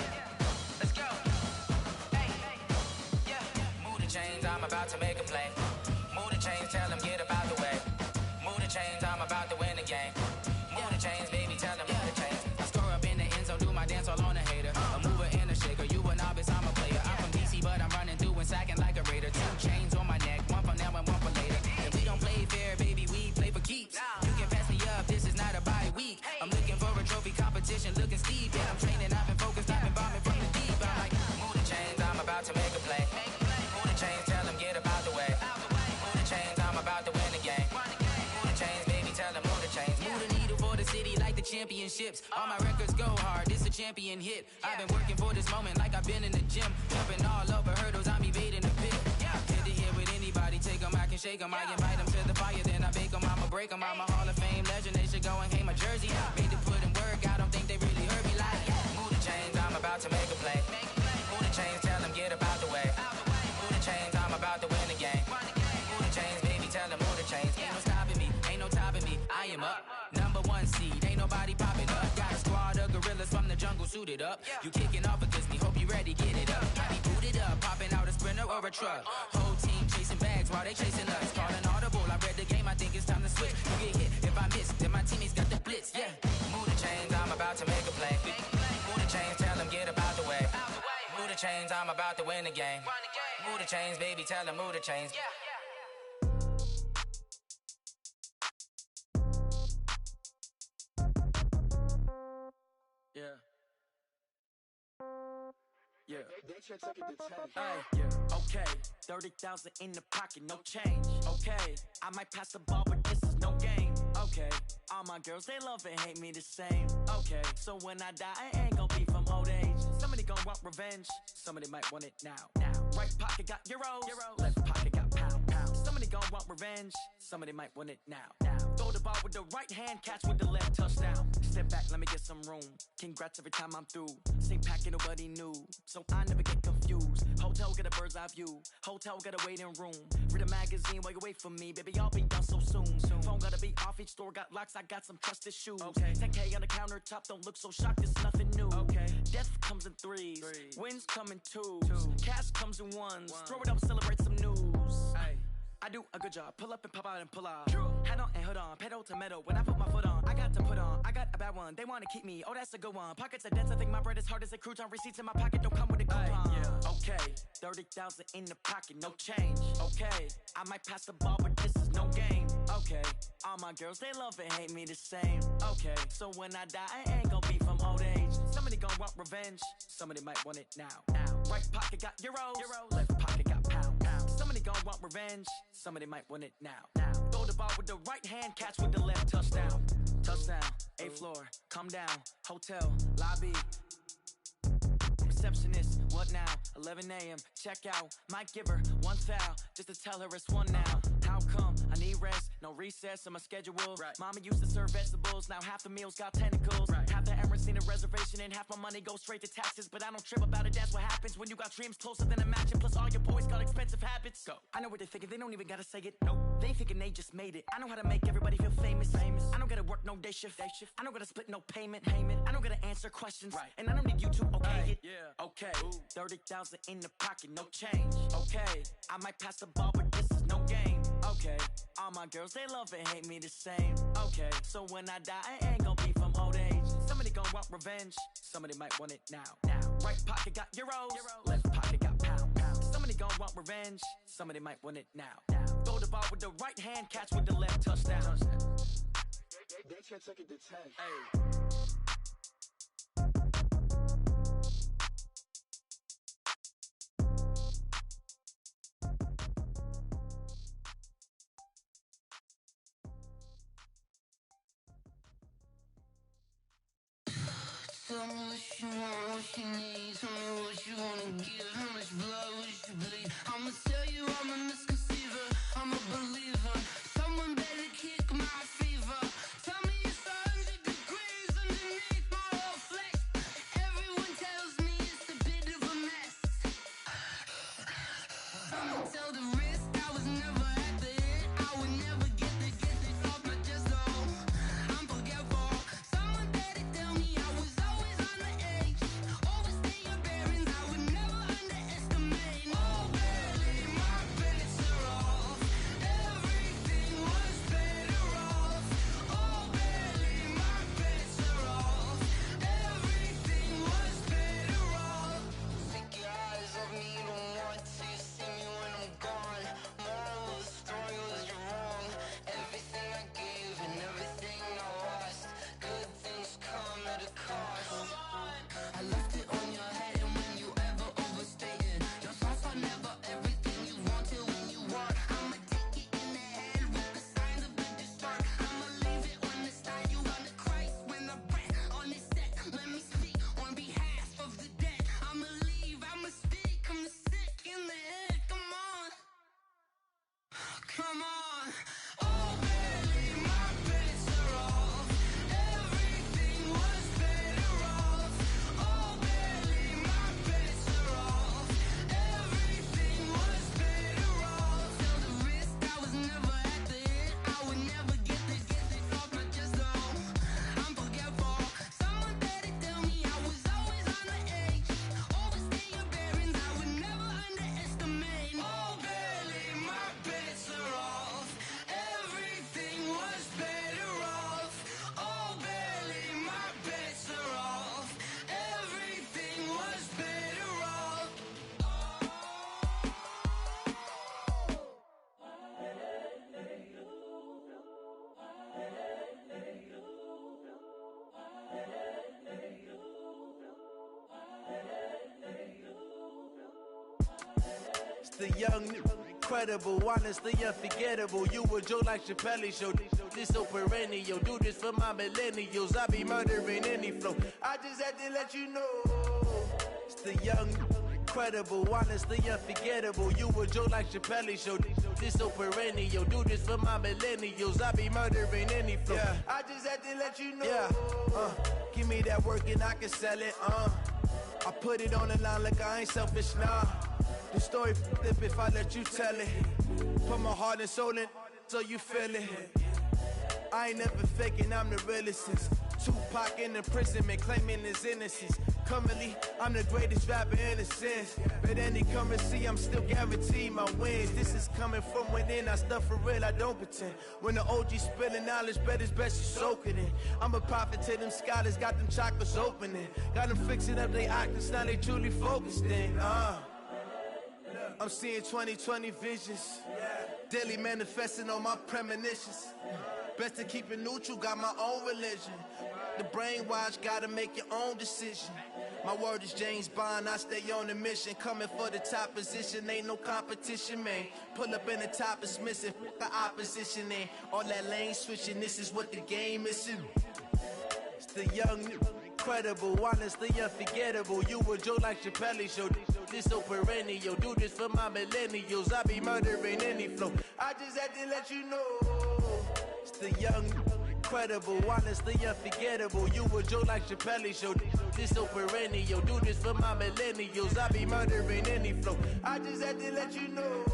Let's go. Hey, yeah. Move the chains, I'm about to make a play. Move the chains, tell them get up out the way. Move the chains, I'm about to win the game. Move the chains, baby, tell them move the chains. I score up in the end zone, do my dance all on a hater. A mover and a shaker, you a novice, I'm a player. I'm from DC, but I'm running through and sacking like a raider. 2 chains on my neck, one for now and one for later. And we don't play fair, baby, we play for keeps. You can pass me up, this is not a bye week. I'm looking for a trophy competition, looking steep. Yeah, I'm training, I've been focused, I've been bombing from the deep. I'm like, move the chains, I'm about to make a play. Move the chains, tell them get up out the way. Move the chains, I'm about to win the game. Move the chains, baby, tell them move the chains. Move the needle for the city like the championships. All my records go hard, this a champion hit. I've been working for this moment like I've been in the gym. Jumping all over hurdles, I'm evading the pit. Hit the hit with anybody, take them, I can shake them. I invite them to the fire, then I bake them, I'ma break them. I'm a Hall of Fame legend, they should go and hang my jersey. Made to put in work, I don't think they really heard me like, move the chains, I'm about to make a play. Move the chains, tell them get up out the way. Move the chains, I'm about to win the game. Move the chains, baby, tell them move the chains. Ain't no stopping me, ain't no topping me, I am up. #1 seed, ain't nobody popping up. Got a squad of gorillas from the jungle suited up. You kicking off against me, hope you ready, get it up. I be booted up, popping out a Sprinter or a truck. Whole team chasing bags while they chasing us. Calling audible, I read the game, I think it's time to switch. You get hit, if I miss, then my teammates got the blitz, yeah. Move the chains, I'm about to make a play. Move the chains, tell them get up out the way. Move the chains, I'm about to win the game. Move the chains, baby, tell them move the chains. Yeah. Yeah. Hey, yeah. Okay. 30,000 in the pocket, no change. Okay. I might pass the ball, but this is no game. Okay. All my girls, they love and hate me the same. Okay. So when I die, I ain't gonna be from old age. Somebody gonna want revenge. Somebody might want it now. Right pocket got euros. Left pocket got pounds. Somebody gonna want revenge. Somebody might want it now. Throw the ball with the right hand, catch with the left, touchdown. Step back, let me get some room. Congrats every time I'm through. Same packet, nobody knew. So I never get confused. Hotel get a bird's eye view. Hotel get a waiting room. Read a magazine while you wait for me. Baby, I'll be done so soon. Phone gotta be off, each store got locks. I got some trusted shoes. 10K on the countertop, don't look so shocked, it's nothing new. Death comes in threes. Wins come in twos. Cash comes in ones. Throw it up, celebrate some news. I do a good job, pull up and pop out and pull off. Hat on and hood on, pedal to metal. When I put my foot on, I got to put on. I got a bad one, they wanna keep me. Oh, that's a good one. Pockets are dense, I think my bread is hard as a crouton. Receipts in my pocket don't come with a coupon. Okay, 30,000 in the pocket, no change. Okay, I might pass the ball, but this is no game. Okay, all my girls, they love and hate me the same. Okay, so when I die, I ain't gonna be from old age. Somebody gonna want revenge. Somebody might want it now. Right pocket got euros. Left pocket got pounds. Somebody gonna want revenge. Somebody might want it now. Throw the ball with the right hand, catch with the left, touchdown. Touchdown, 8th floor, come down, hotel, lobby. Receptionist, what now? 11 a.m., check out. Might give her one foul, just to tell her it's one now. How come? I need rest, no recess in my schedule. Mama used to serve vegetables, now half the meals got tentacles. Half the Emirates need a reservation and half my money goes straight to taxes. But I don't trip about it, that's what happens when you got dreams closer than a match. And plus all your boys got expensive habits. I know what they're thinking, they don't even gotta say it. Nope. They thinking they just made it. I know how to make everybody feel famous. I don't gotta work no day shift. I don't gotta split no payment. I don't gotta answer questions. And I don't need you to okay it. Okay. 30,000 in the pocket, no change. Okay. I might pass the ball, but this is no game. Okay. All my girls, they love and hate me the same. Okay. So when I die, I ain't gonna be from old age. Somebody gonna want revenge. Somebody might want it now. Right pocket got euros. Left pocket got pounds. Somebody gonna want revenge. Somebody might want it now. Throw the ball with the right hand, catch with the left, touchdown. They can't take it to 10. Hey. Tell me what you want, what you need. Tell me what you wanna give. How much blood would you bleed? I'ma tell you I'm a misconceiver. I'm a believer. Someone better kick my fever. Tell me it's 100 degrees underneath my whole flesh. Everyone tells me it's a bit of a mess. I'ma tell the risk I was never at the end. I would never get this off my chest though. I'm forgetful. Someone better tell me I was always on the edge. Overstay your bearings, I would never underestimate. Oh, barely, my bets are off. Everything was better off. Oh, barely, my bets are off. Everything was better off. Take your eyes off me, don't want to see me when I'm gone. Moral of the story was you're wrong. Everything I gave and everything I lost. Good things come at a cost. I left it on your head, and when you ever overstay it, your thoughts are never everything you wanted when you want. I'ma take it in the head with the signs of a distort. I'ma leave it on the side. You on the Christ when the breath on this set. Let me speak on behalf of the dead. I'ma leave, I'ma speak. I'm the sick in the head. Come on, come on. Oh, barely, my bets are off. Everything was better off. Oh, barely, my bets are off. Everything was better off. Tell the risk I was never at the end. I would never get this off my chest though. I'm forgetful. Someone better tell me I was always on the edge. Overstay your bearings, I would never underestimate. Oh, barely, my bets are off. Everything was better off. Oh, barely, my bets are off. Everything was better off. It's the young, incredible, honestly unforgettable. You a joke like Chappelle Show. This so perennial. Do this for my millennials. I be murdering any flow. I just had to let you know. It's the young, incredible, honestly unforgettable. You a joke like Chappelle Show. This so perennial. Do this for my millennials. I be murdering any flow. Yeah. I just had to let you know. Yeah. Give me that work and I can sell it. I put it on the line like I ain't selfish, nah. The story flip if I let you tell it. Put my heart and soul in so you feel it. I ain't never faking, I'm the realest since Tupac in imprisonment, claiming his innocence. Currently, I'm the greatest rapper in a sense. But any currency, I'm still guaranteed my wins. This is coming from within, I stuff for real, I don't pretend. When the OG spilling knowledge, bet it's best you soak it in. I'm a prophet to them scholars, got them chakras opening. Got them fixing up their octaves, now they truly focused in. I'm seeing 2020 visions. Daily manifesting on my premonitions. Best to keep it neutral, got my own religion. The brainwash, gotta make your own decision. My word is James Bond, I stay on the mission. Coming for the top position, ain't no competition, man. Pull up in the top, it's missing, the opposition in. All that lane switching, this is what the game is. It's the young, incredible, honestly unforgettable. You a joke like Chappelle Show. This so perennial. Do this for my millennials. I be murdering any flow. I just had to let you know. It's the young, incredible, honestly unforgettable. You a joke like Chappelle Show. This so perennial. Do this for my millennials. I be murdering any flow. I just had to let you know.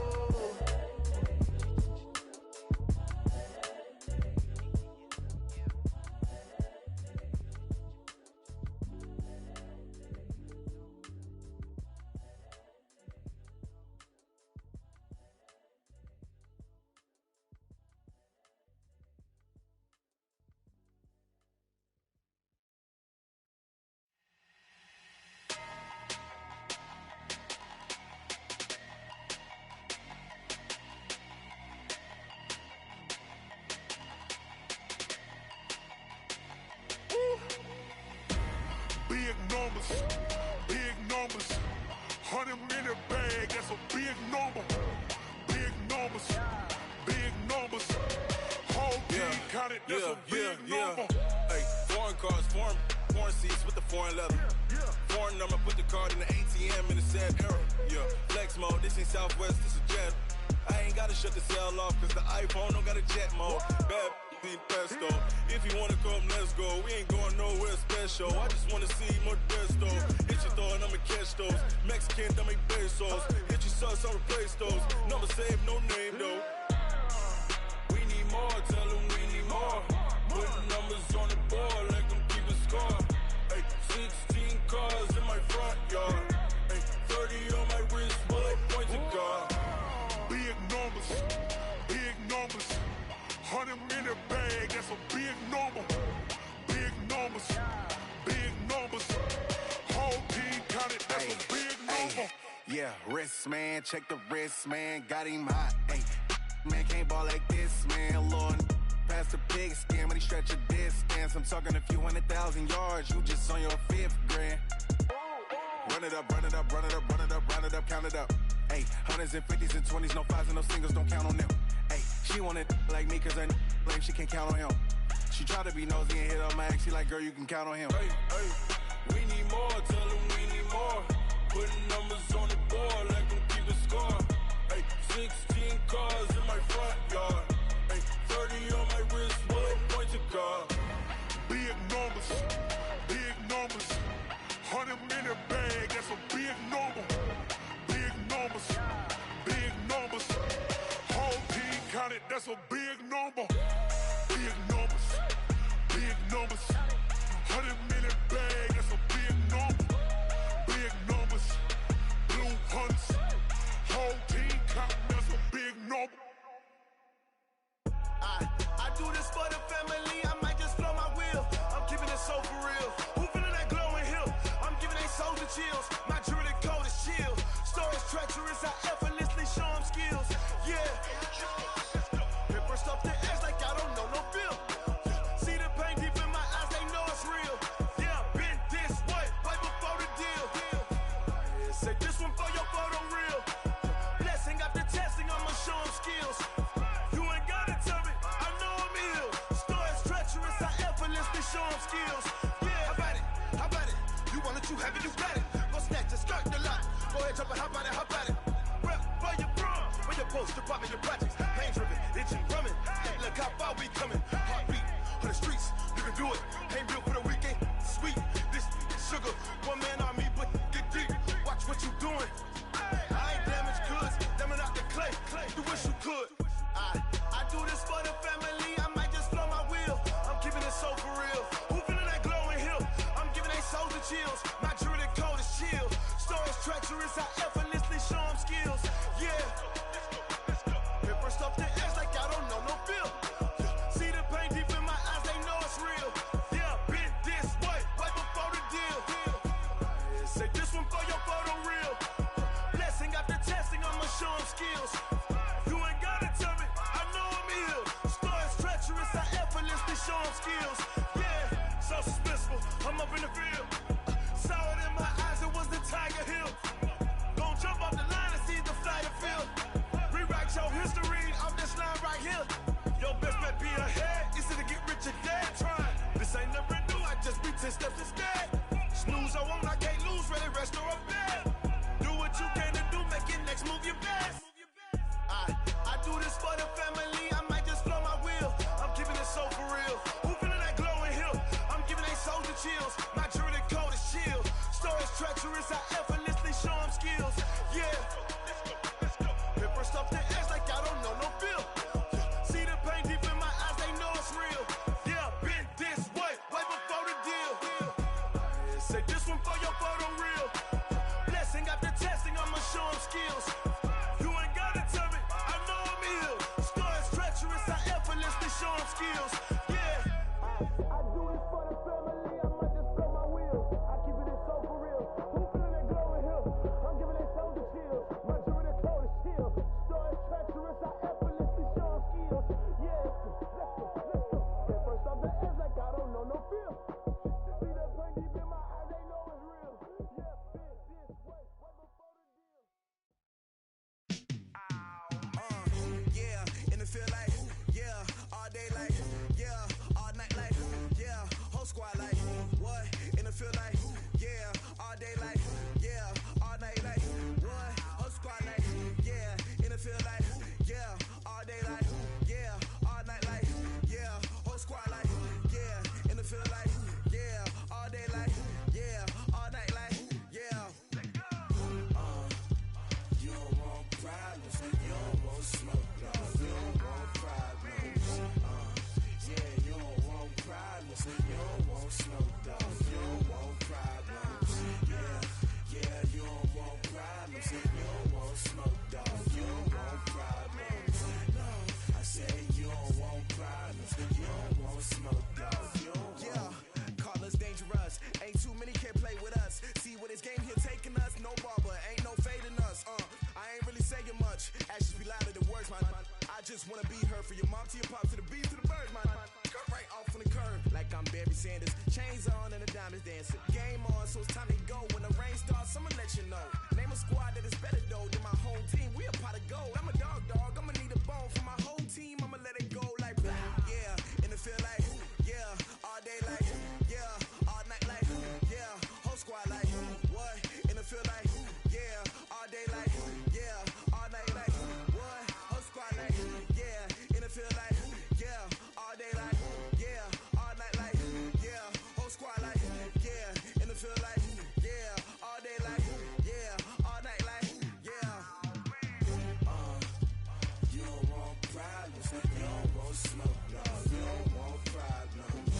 in the bag, that's a big number. Big numbers, big numbers. Whole team counted, that's a big number. Hey, foreign cars, foreign seats with the foreign leather. Foreign number, put the card in the ATM in the sad era. Yeah, flex mode, this ain't Southwest, this is jet. I ain't gotta shut the cell off, cause the iPhone don't got a jet mode. Bad ain't pesto. If you wanna come, let's go. We ain't going nowhere special. I just wanna see Modesto. Hit your thought, I'ma catch those. Mexican, I make pesos. Hit your sauce, I'll replace those. Number saved, no name though. We need more, tell them we need more. Putting numbers on the board like I'm keeping score. Hey, 16 cars in my front yard. Hey, 30 on my wrist, bullet point to God. Big numbers, big numbers. 100 in the bag, that's a big number. Big numbers, big numbers. Whole team counted, that's a big number. Yeah, wrist man, check the wrist man, got him hot. Hey, man can't ball like this, man. Lord, past the pig skin, but he stretch a distance. I'm talking a few 100,000 yards, you just on your 5th grand. Run it up, run it up, run it up, run it up, round it up, count it up. Hey, hundreds and 50s and 20s, no 5s and no singles, don't count on them. Hey, she want it like me, cause her lame, she can't count on him. She try to be nosy and hit on my ex, she like, girl, you can count on him. Hey, hey, we need more, tell them we need more. Putting numbers on the board like I'm keeping score. Hey, 16 cars in my front yard. Hey, 30 on my wrist, bullet point to God. Big numbers, big numbers. 100 in the bag, that's a big number. Big numbers, big numbers. Whole team counted, that's a big number. Big numbers, big numbers. 100 in the bag, that's a big number. Big numbers, blue hunts. Whole team counting, that's a big number. I do this for the family, I might just blow my wheel. I'm keeping it so for real. Who feeling that glowing hill? I'm giving they soldier chills. My jewelry code is chill. Stories treacherous, I effortlessly show them skills. Yeah. Paper stuff the edge like I don't know no bill. See the pain deep in my eyes, they know it's real. Yeah, been this way, way before the deal. Say this one for your photo real. Blessing after testing, I'ma show them skills. You ain't gotta tell me, I know I'm ill. Stories treacherous, I effortlessly show them skills. Yeah, how about it? How about it? You want it, you have it, you got it. Go snatch it, skirt the lot. Go ahead, jump it, how about it, how about it? Rep for your bro, where your post, your poppin', your projects. Pain driven, itching, drumming. Hey, look how far we coming. Heartbeat on the streets, you can do it. Ain't built for the weekend, sweet. This sugar, one man army, but get deep. Watch what you doing. I ain't damaged goods, damn out the clay. You wish you could. I do this for the family, I might just blow my wheel. I'm keeping it so for real. Who feeling that glowing hill? I'm giving they soldier chills. My jewelry code is chill. Stories treacherous, I effortlessly show them skills. Yeah. Paper stuff the edge like I don't know no feel. See the pain deep in my eyes, they know it's real. Yeah, been this way, way before the deal. Say this one for your photo real. Blessing after testing, I'ma show them skills. You ain't gotta tell me, I know I'm ill. Stories treacherous, I effortlessly show them skills. Yeah, so suspenseful, I'm up in the field. Saw it in my eyes, it was the Tiger Hill. Gon' jump off the line and see the flight of field. Rewrite your history off this line right here. Your best bet be ahead, easy to get rich or dead trying. This ain't never new, I just be 10 steps instead. Snooze I won't, I can't lose, ready, rest or I'm bad. Do what you can to do, make it next move your best. I do this for the family, I might just blow my wheel. I'm keeping it so for real. Who feeling that glowing hill? I'm giving they soldier chills. My jewelry code is chill. Stories treacherous, I effortlessly show them skills. Yeah. Paper stuff the edge like I don't know no feel. See the pain deep in my eyes, they know it's real. Yeah, been this way, way before the deal. Say this one for your photo real. Blessing after testing, I'ma show them skills. You ain't gotta tell me, I know I'm ill. Stories treacherous, I effortlessly show them skills. Yeah. I do this for the family, I might just blow my wheel. I keep it so for real. Who feeling that glowing hill? I'm giving they soldier chills. My jewelry code is chill. Stories treacherous, I effortlessly show them skills. Yeah, let's go, let's go. Get first off the edge like I don't know no feel. See that pain deep in my eyes, they know it's real. Yeah, this way, right before the deal. You don't want smoke, dog. You don't want problems. Yeah, you don't want problems. You don't want smoke, dog. You don't want problems. No, I say you don't want problems. You don't want smoke, dog. You don't want. Call us dangerous. Ain't too many can play with us. See what this game here taking us. No barber, ain't no fading us. I ain't really saying much. Actions be louder than words, man. I just wanna be heard. For your mom to your pop to the beat to the birds, man. Cut right off on the curb like I'm Barry Sanders. Chains on and the diamonds dancing. Game on, so it's time to go. When the rain starts, I'ma let you know. Name a squad that is better though than my home team. We a pot of gold. I'm a dog. I'ma need a bone for my whole team. I'ma let it go like blah. Yeah, and it feel like yeah, all day like yeah, all night like yeah, whole squad like what? And it feel like yeah, all day like yeah, all night like what? Whole squad like yeah, and it feel like yeah, all day like yeah, all night like yeah, whole squad like yeah, and it feel like yeah, all day like yeah, all night like yeah. You don't want problems. You don't want smoke, dog. You don't want problems.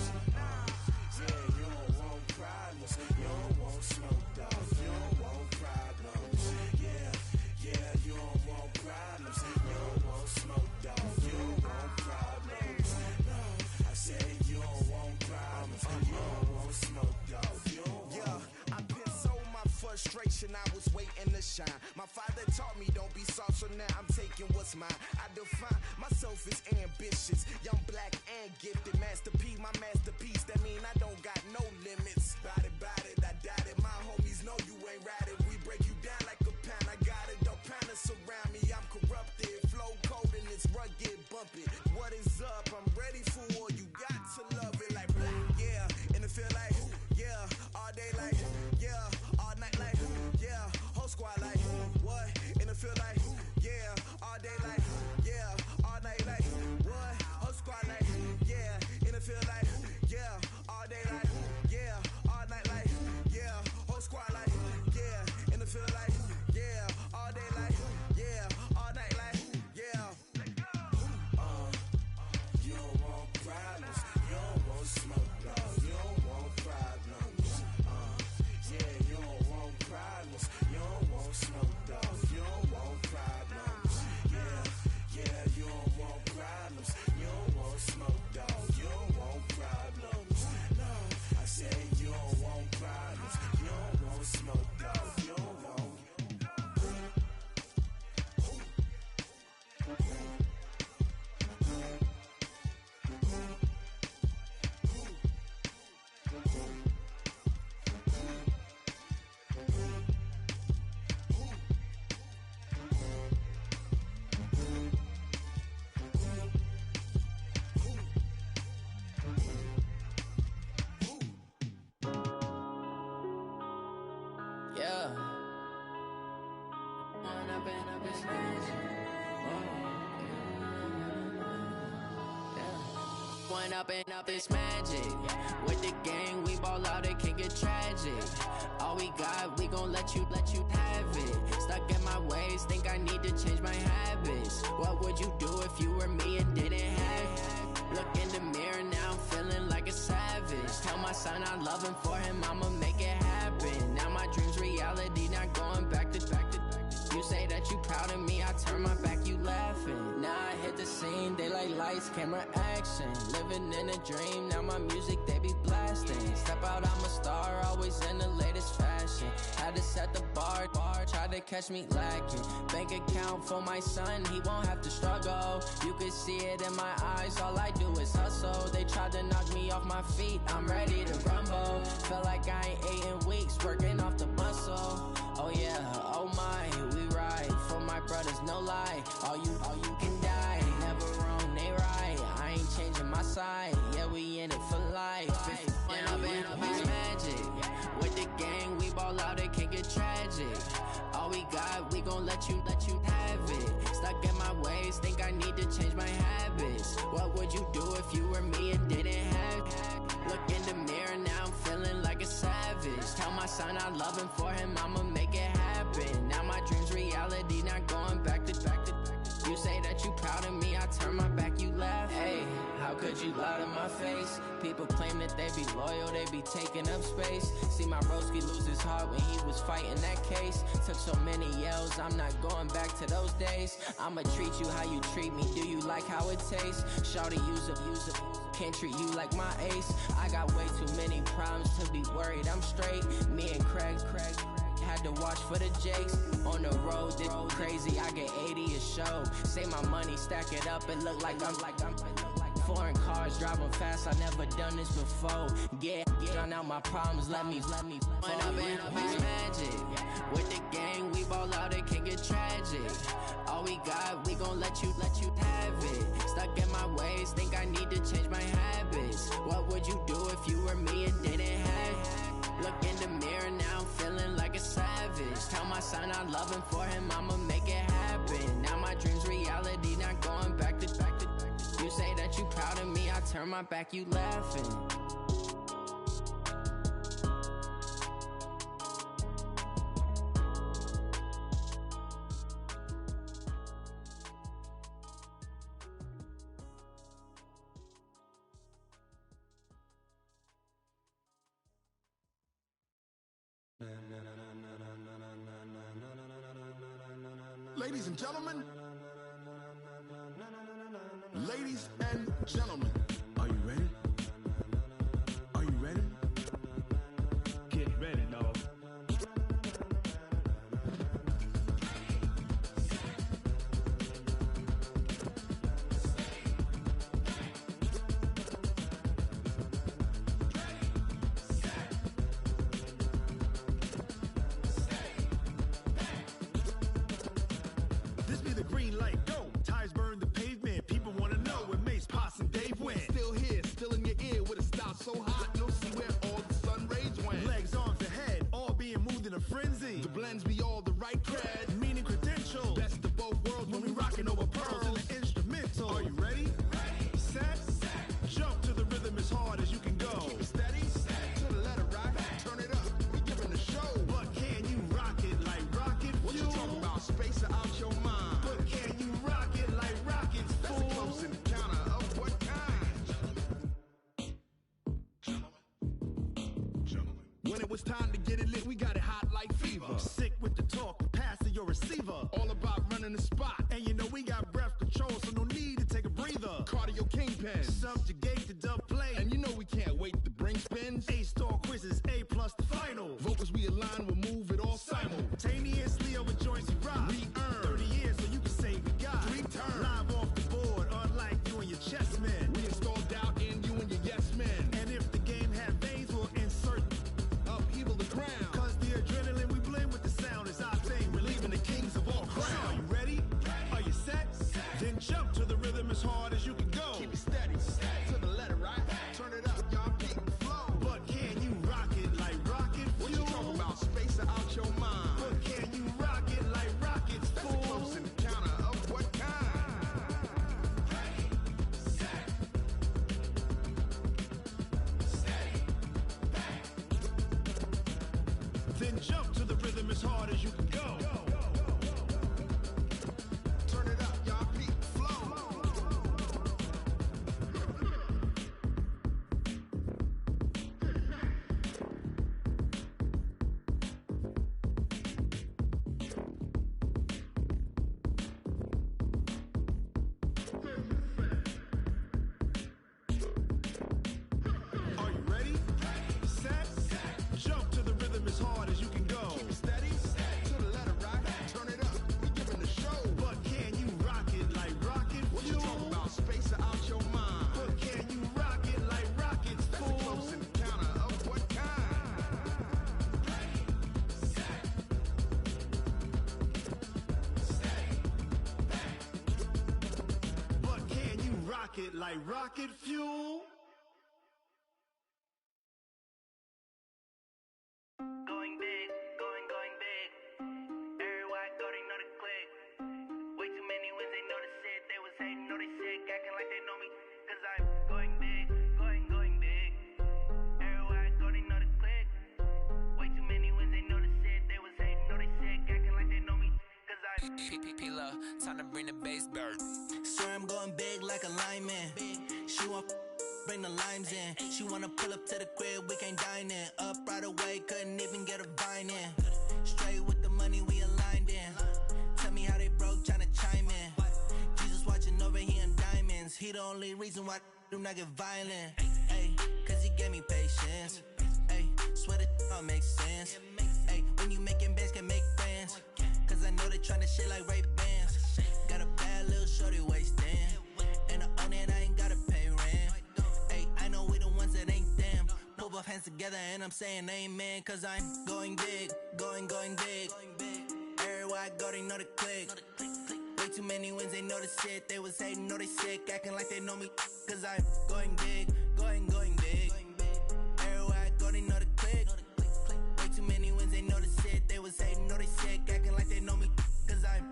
Yeah, you don't want problems. You don't want smoke, dog. You don't want problems. Yeah, you don't want problems. You don't want smoke, dog. You don't want problems. No, I say you don't want problems. You don't want smoke, dog. You don't want. I been so my frustration, I was waiting to shine. My father taught me don't be soft, so now I'm taking what's mine. I define myself as ambitious, young, black, and gifted. Masterpiece, my masterpiece, that mean I don't got no limits. Bout it, I doubt it. My homies know you ain't ride it. We break you down like a pound. I got it, don't pound us around me. I'm corrupted, flow cold and it's rugged, bump it. What is up? I'm ready for war. You got to love it like blah. Yeah, and it feel like yeah, all day like yeah, all night like yeah, whole squad like what? And it feel like yeah, all day like yeah, all night like what? Whole squad like yeah, and it feel like yeah, all day like yeah, all night like yeah, whole squad like yeah, and it feel like yeah, all day like yeah, all night like yeah. You don't want problems. You don't want smoke, dog. You don't want problems. Yeah, you don't want problems. You don't want smoke, dog. You don't want problems. Yeah, you don't want problems. You don't want smoke, dog. You don't want problems. No, I say you don't want problems. You don't want smoke, dog. You don't want. Up it's magic. With the gang, we ball out, it can get tragic. All we got, we gon' let you have it. Stuck in my ways, think I need to change my habits. What would you do if you were me and didn't have it? Look in the mirror, now I'm feeling like a savage. Tell my son I love him, for him I'ma make it happen. Now my dream's reality, not going back to. You say that you proud of me, I turn my back, you laughing. Now I hit the scene, daylight lights, camera action. Living in a dream, now my music, they be blasting. Step out, I'm a star, always in the latest fashion. Had to set the bar, try to catch me lacking. Bank account for my son, he won't have to struggle. You can see it in my eyes, all I do is hustle. They tried to knock me off my feet, I'm ready to rumble. Felt like I ain't ate in weeks, working off the muscle. Oh yeah, oh my, we ride for my brothers, no lie. All you can die, never wrong, they right. I ain't changing my side, yeah, we in it for life. When up it's magic. With the gang, we ball out, it can get tragic. All we got, we gon' let you have it. Stuck in my ways, think I need to change my habits. What would you do if you were me and didn't have it? Look in the mirror, now I'm feeling like a savage. Tell my son I love him, for him I'ma make it happen. Now my dream's reality, not going back to. You say that you proud of me, I turn my back, you laugh. Hey, how could would you lie to my face? People claim that they be loyal, they be taking up space. See my broski lose his heart when he was fighting that case. Took so many yells, I'm not going back to those days. I'ma treat you how you treat me, do you like how it tastes? Shawty, use up, can't treat you like my ace. I got way too many problems to be worried, I'm straight. Me and Craig had to watch for the Jakes. On the road, this crazy, I get 80 a show. Say my money, stack it up, it look like I'm foreign cars, driving fast, I never done this before. Get drown out my problems, let me point up in beach magic. With the gang, we ball out, it can get tragic. All we got, we gon' let you have it. Stuck in my ways, think I need to change my habits. What would you do if you were me and didn't have it? Look in the mirror now, I'm feeling like a savage. Tell my son I love him, for him I'ma make it happen. Now my dream's reality, not going back to. You say that you proud of me, I turn my back, you laughing. Ladies and gentlemen, ladies and gentlemen, are you ready? Are you ready? Get ready, dog. This be the green light, go. Tires burn the pavement. People wanna know where Mace, Poss, and Dave went. Still here, still in your ear with a style so hot, you'll see where all the sun rays went. Legs, arms, and head, all being moved in a frenzy. The blends be all the right cred, meaning credentials. Best of both worlds when we rockin' over pearls in the instrumental. Are you ready? Set, jump to the rhythm as hard as you can go. Keep it steady, to the letter right, turn it up, we giving the show. But can you rock it like rocket fuel? What you talking about, space or out your mind? But can you rock it like rockets, fool? That's a close encounter of what kind? When it was time to get it lit, we got it hot like fever. Sick with the talk, pass to your receiver. All about running the spot, and you know we got breath control, so no need to take a breather. Cardio kingpin, subjugate the dub play, and you know we can't wait to bring spins. A-star quizzes, A+ the final. Vocals we align, we'll move it all simultaneously over joints we rock. We earn 30 years, so you can say we got 3 turns. Live off the board, unlike you and your chess men. We install doubt in you and your yes men. And if the game had veins, we'll insert upheaval the ground. Cause the adrenaline we blend with the sound is our thing, relieving the kings of all crowns. So are you ready? Are you set? Then jump to the rhythm as hard as you can go. Keep it steady, to the letter right. Turn it up, y'all keep it flow. But can you rock it like rocket fuel? What you talking about, space or out your mind? But can you rock it like rockets, fool? That's a close encounter of what kind? Then jump to the rhythm as hard as you can go. Turn it up, y'all peak flow. Are you ready? Set, jump to the rhythm as hard as you can go. Keep it steady, to the letter right. Turn it up, we giving the show. But can you rock it like rocket fuel? What you talking about, space or out your mind? But can you rock it like rockets, fool? That's a close encounter of what kind? But can you rock it like rocket fuel? Going big, going big. Everywhere I go, they know the click. Way too many wins, they know the shit. They was hating, know they sick, acting like they know me. Cause I'm going big, going big. Everywhere I go, they know the click. Way too many wins, they know the shit. They was hating, know they sick, acting like they know me. Cause I'm P-P-P-Love, time to bring the bass back. Swear I'm going big like a lineman. She want bring the limes in. She wanna pull up to the crib, we can't dine in. Up right away, couldn't even get a vine in. Straight with the money, we aligned in. Tell me how they broke, tryna chime in. Jesus watching over, he in diamonds. He the only reason why I do not get violent. Ay, cause he gave me patience. Ay, swear that all makes sense. Ay, when you making bands, can make friends. Cause I know they tryna shit like Ray-Bans. Got a bad little shorty wasting. And I own it, I ain't gotta pay rent. Ay, I know we the ones that ain't them. Put both hands together and I'm saying amen. Cause I'm going big, going big. Everywhere I go, they know the click. Way too many wins, they know the shit. They was hating, know they sick, acting like they know me. Cause I'm going big, going big. Everywhere I go, they know the click. Way too many wins, they know the shit. They was hating, know they sick, acting like they know me. Cause I'm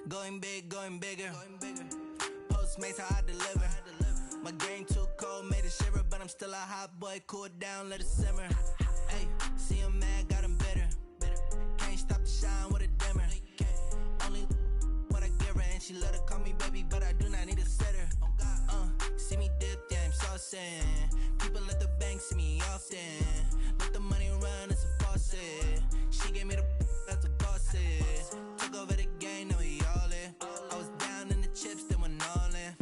going big, going bigger. Postmates, how I deliver. My game too cold, made it shiver. But I'm still a hot boy, cool it down, let it simmer. Hey, see him mad, got him bitter. Can't stop the shine with a dimmer. Only what I give her, and she let her call me baby, but I do not need a sitter. See me dip, yeah, I'm saucing. People at the bank see me often. Let the money run, it's a faucet. She gave me the that's a faucet. Took over the game, now we all in. I was down in the chips, then went all in.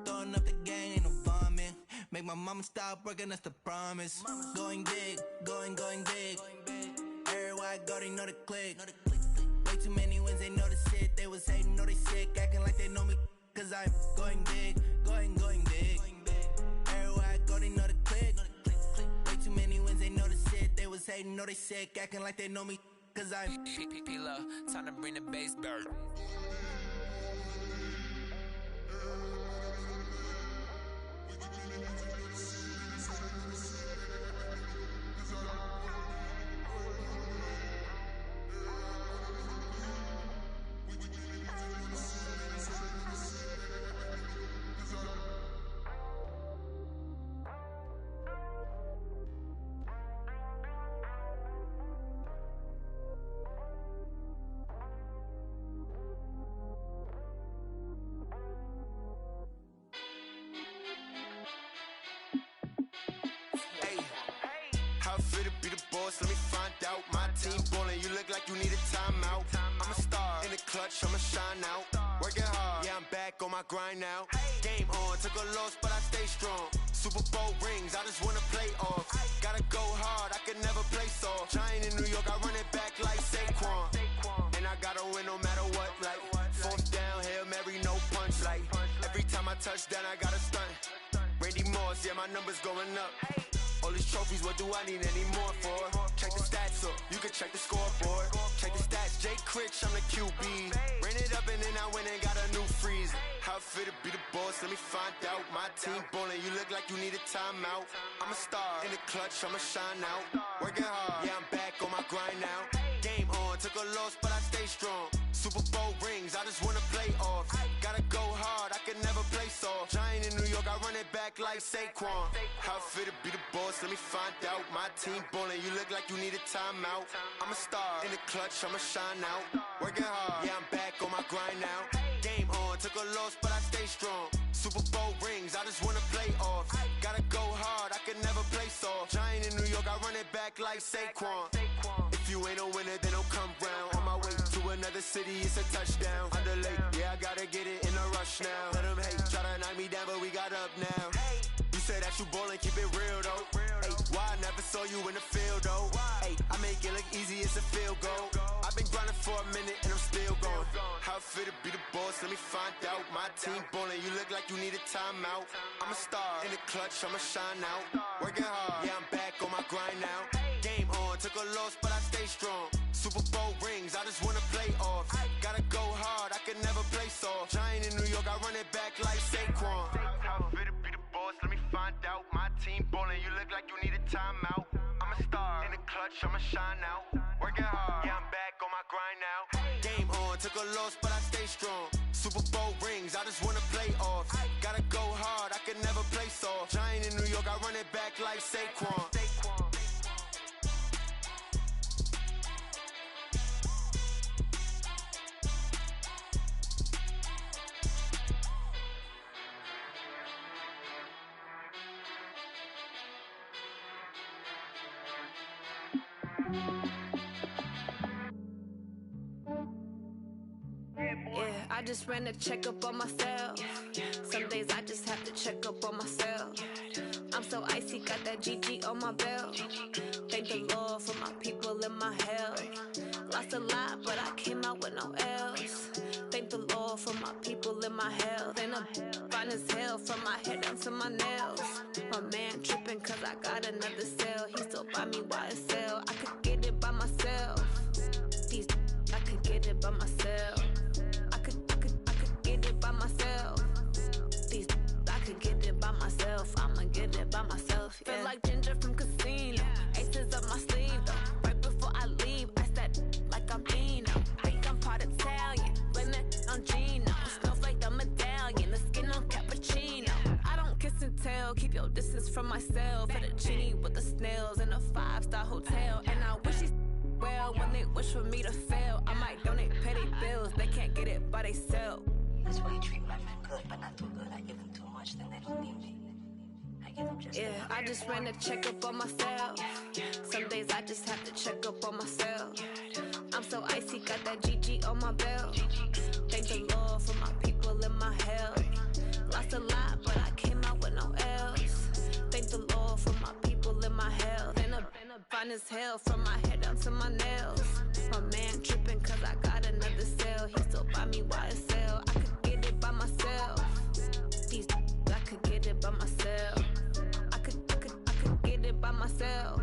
Throwing up the gang, ain't no vomit. Make my mama stop working, that's the promise. Going big, going big. Everywhere I go, they know the click. Way too many wins, they know the shit. They was hating, know they sick, acting like they know me. Cause I'm going big, going big. Everywhere I go, they know the click. Way too many wins, they know the shit. They was hating, know they sick, acting like they know me. Cause I'm P-P-P-Lo, time to bring the bass back. Let me find out. My team ballin', you look like you need a timeout. I'm a star in the clutch, I'ma shine out. Working hard, yeah, I'm back on my grind now. Game on, took a loss, but I stay strong. Super Bowl rings, I just wanna play off. Gotta go hard, I can never play soft. Giant in New York, I run it back like Saquon. And I gotta win no matter what, like fourth down, Hail Mary, no punch. Like every time I touch down, I gotta stunt. Randy Moss, yeah, my numbers going up. All these trophies, what do I need any more for? Check the stats up, you can check the scoreboard. Check the stats, Jay Critch, I'm the QB. Ran it up and then I went and got a new freeze. How it feel to be the boss, let me find out. My team ballin', you look like you need a timeout. I'm a star in the clutch, I'ma shine out. Working hard, yeah, I'm back on my grind now. Game on, took a loss, but I stay strong. Super Bowl rings, I just wanna play off. Gotta go hard, I can never play soft. Giant in New York, I run it back like Saquon. How it feel to be the boss, let me find out. My team ballin', you look like you need a timeout. I'm a star in the clutch, I'ma shine out. Working hard, yeah, I'm back on my grind now. Game on, took a loss, but I stay strong. Super Bowl rings, I just wanna play off. Gotta go hard, I can never play soft. Giant in New York, I run it back like Saquon. If you ain't a winner, then don't come round. On my way to another city, it's a touchdown. Underlay, yeah, I gotta get it in a rush now. Let them hate, try to knock me down, but we got up now. You say that you ballin', keep it real though. Hey, why I never saw you in the field though? Hey, I make it look easy, it's a field goal. I've been grinding for a minute and I'm still going. How it feel to be the boss, let me find out. My team ballin', you look like you need a timeout. I'm a star in the clutch, I'ma shine out. Working hard, yeah, I'm back on my grind now. Game on, took a loss, but I stay strong. Super Bowl rings, I just wanna play off. Gotta go hard, I can never play soft. Giant in New York, I run it back like Saquon. How it feel to be the boss, let me find out. My team ballin', you look like you need a timeout. I'm a star in the clutch, I'ma shine out. Working hard, yeah, I'm back on my grind now. Game on, took a loss, but I stay strong. Super Bowl rings, I just wanna play off. Gotta go hard, I can never play soft. Giant in New York, I run it back like Saquon. Yeah, I just ran a checkup on myself. Some days I just have to check up on myself. I'm so icy, got that GG on my belt. Thank the Lord for my people in my health. Lost a lot, but I came out with no else. Thank the Lord for my people in my health. And I'm fine as hell from my head down to my nails. My man tripping cause I got another cell. He still buy me YSL. I could get it by myself. These I could get it by myself. I could get it by myself. These I could get it by myself. I'ma get it by myself. Yeah. Feel like Ginger from Casino. Aces up my sleeve though. Right before I leave, I said like I'm Dino. Think I'm part Italian. Blame that on Gino. Smells like the medallion. The skin on cappuccino. I don't kiss and tell. Keep your distance from myself. Fettuccine with the snails in a 5-star hotel. And I wish these well when they wish for me to fail. I might donate petty bills. They can't get it by themselves. That's why you treat my men good, but not too good. I give them too much, then they don't need me. I give them just yeah, I just ran a checkup on myself. Some days I just have to check up on myself. I'm so icy, got that GG on my belt. Thank the Lord for my people in my health. Lost a lot, but I came out with no else. Thank the Lord for my people in my health. And I'm fine as hell from my head down to my nails. My man tripping cause I got another cell. He still buy me YSL. I could get it by myself. These I could get it by myself. I could get it by myself.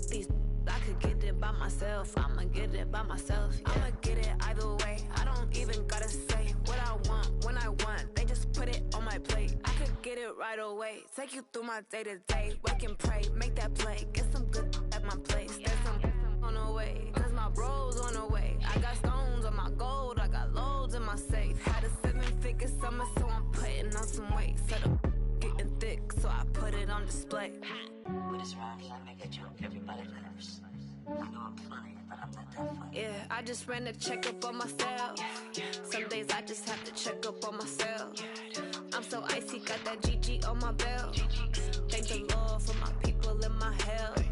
These I could get it by myself. I'ma get it by myself. Yeah. I'ma get it either way. I don't even gotta say what I want when I want. They just put it on my plate. I could get it right away. Take you through my day to day. Wake and pray, make that play. Get some good at my place. There's some on the way. Cause my bro's on the way. I got stones on my gold. I got loads in my safe. Had a 7-figure summer, so I'm putting on some weight. Set up getting thick, so I put it on display. With his rhymes, I make a joke, everybody laughs. I know I'm funny, but I'm not that funny. Yeah, I just ran a checkup on myself. Some days I just have to check up on myself. I'm so icy, got that GG on my belt. Thank the Lord for my people in my health.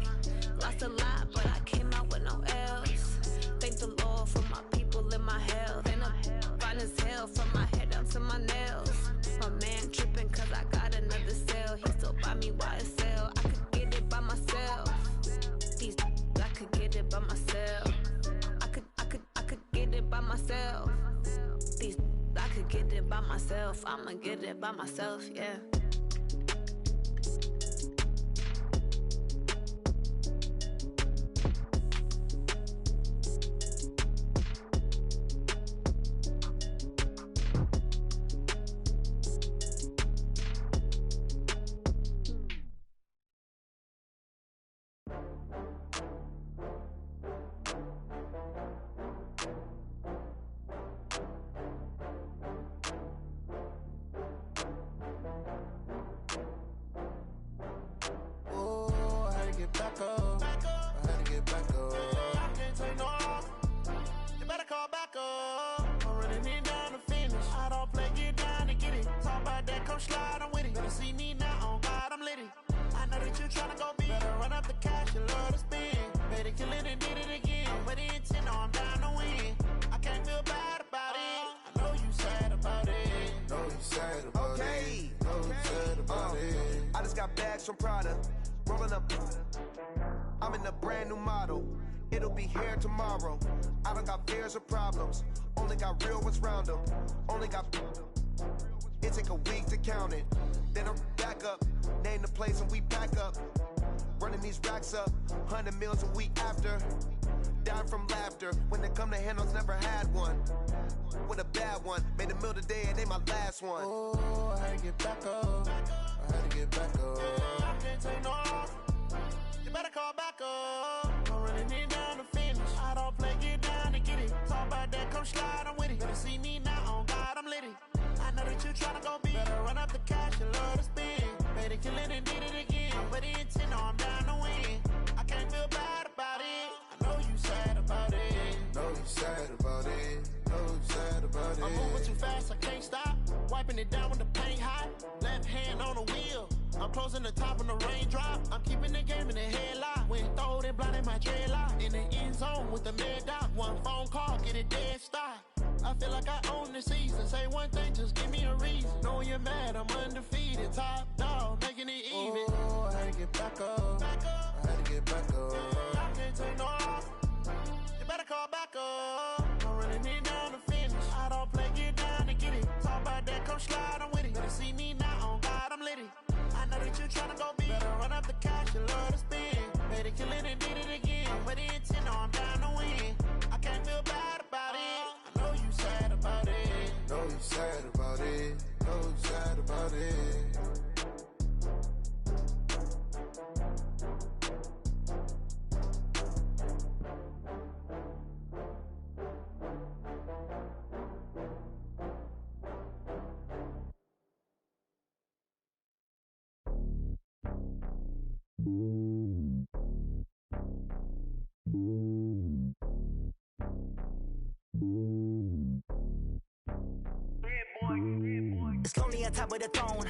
Lost a lot, but I came out with no else. Thank the Lord for my people in my health. And I'm fine as hell from my head down to my nails. My man tripping cause I got another cell. He still buy me YSL. I could get it by myself. These I could get it by myself. I could get it by myself. These I could get it by myself. I'ma get it by myself, yeah. From Prada, rolling up. I'm in a brand new model. It'll be here tomorrow. I don't got fears or problems. Only got real ones round them. Only got. It take a week to count it. Then I'm back up. Name the place and we pack up. Running these racks up. 100 meals a week after. Dying from laughter. When they come to handles, never had one. With a bad one. Made a meal today and they my last one. Oh, I had to get back up. I had to get back up. I can't take no off. You better call back up. I'm running it down to finish. I don't play, get down to get it. Talk about that, come slide, I'm with it. Better see me now, on God, I'm litty. I know that you tryna go big. Better run up the cash, you love to spend. Made it, kill it, and did it again. But the intent, no, I'm down to win. I can't feel bad about it. I know you sad about it. Know you sad about it. Know you sad about it. I'm moving too fast, I can't stop. Wiping it down when the paint hot. Left hand on the wheel. I'm closing the top on the raindrop. I'm keeping the game in the headlock. Went throwed and blinded my dreadlock. In the end zone with the mad dot. One phone call, get it dead stop. I feel like I own the season. Say one thing, just give me a reason. Know you're mad, I'm undefeated. Top dog, making it even. Oh, I had to get back up. I had to get back up. I can't take no loss. You better call back up. I'm running it down to finish. I don't play, get down to get it. Talk about that, come slide, I'm with it. Better see me now, on God, I'm lit it. I know that you tryna go big. Better run up the cash, you love to spin. Made it, kill it, and did it again. But the intent, no, I'm down to win. I can't feel bad about it. I know you sad about it. Know you sad about it. Know you sad about it. It's lonely on top of the throne.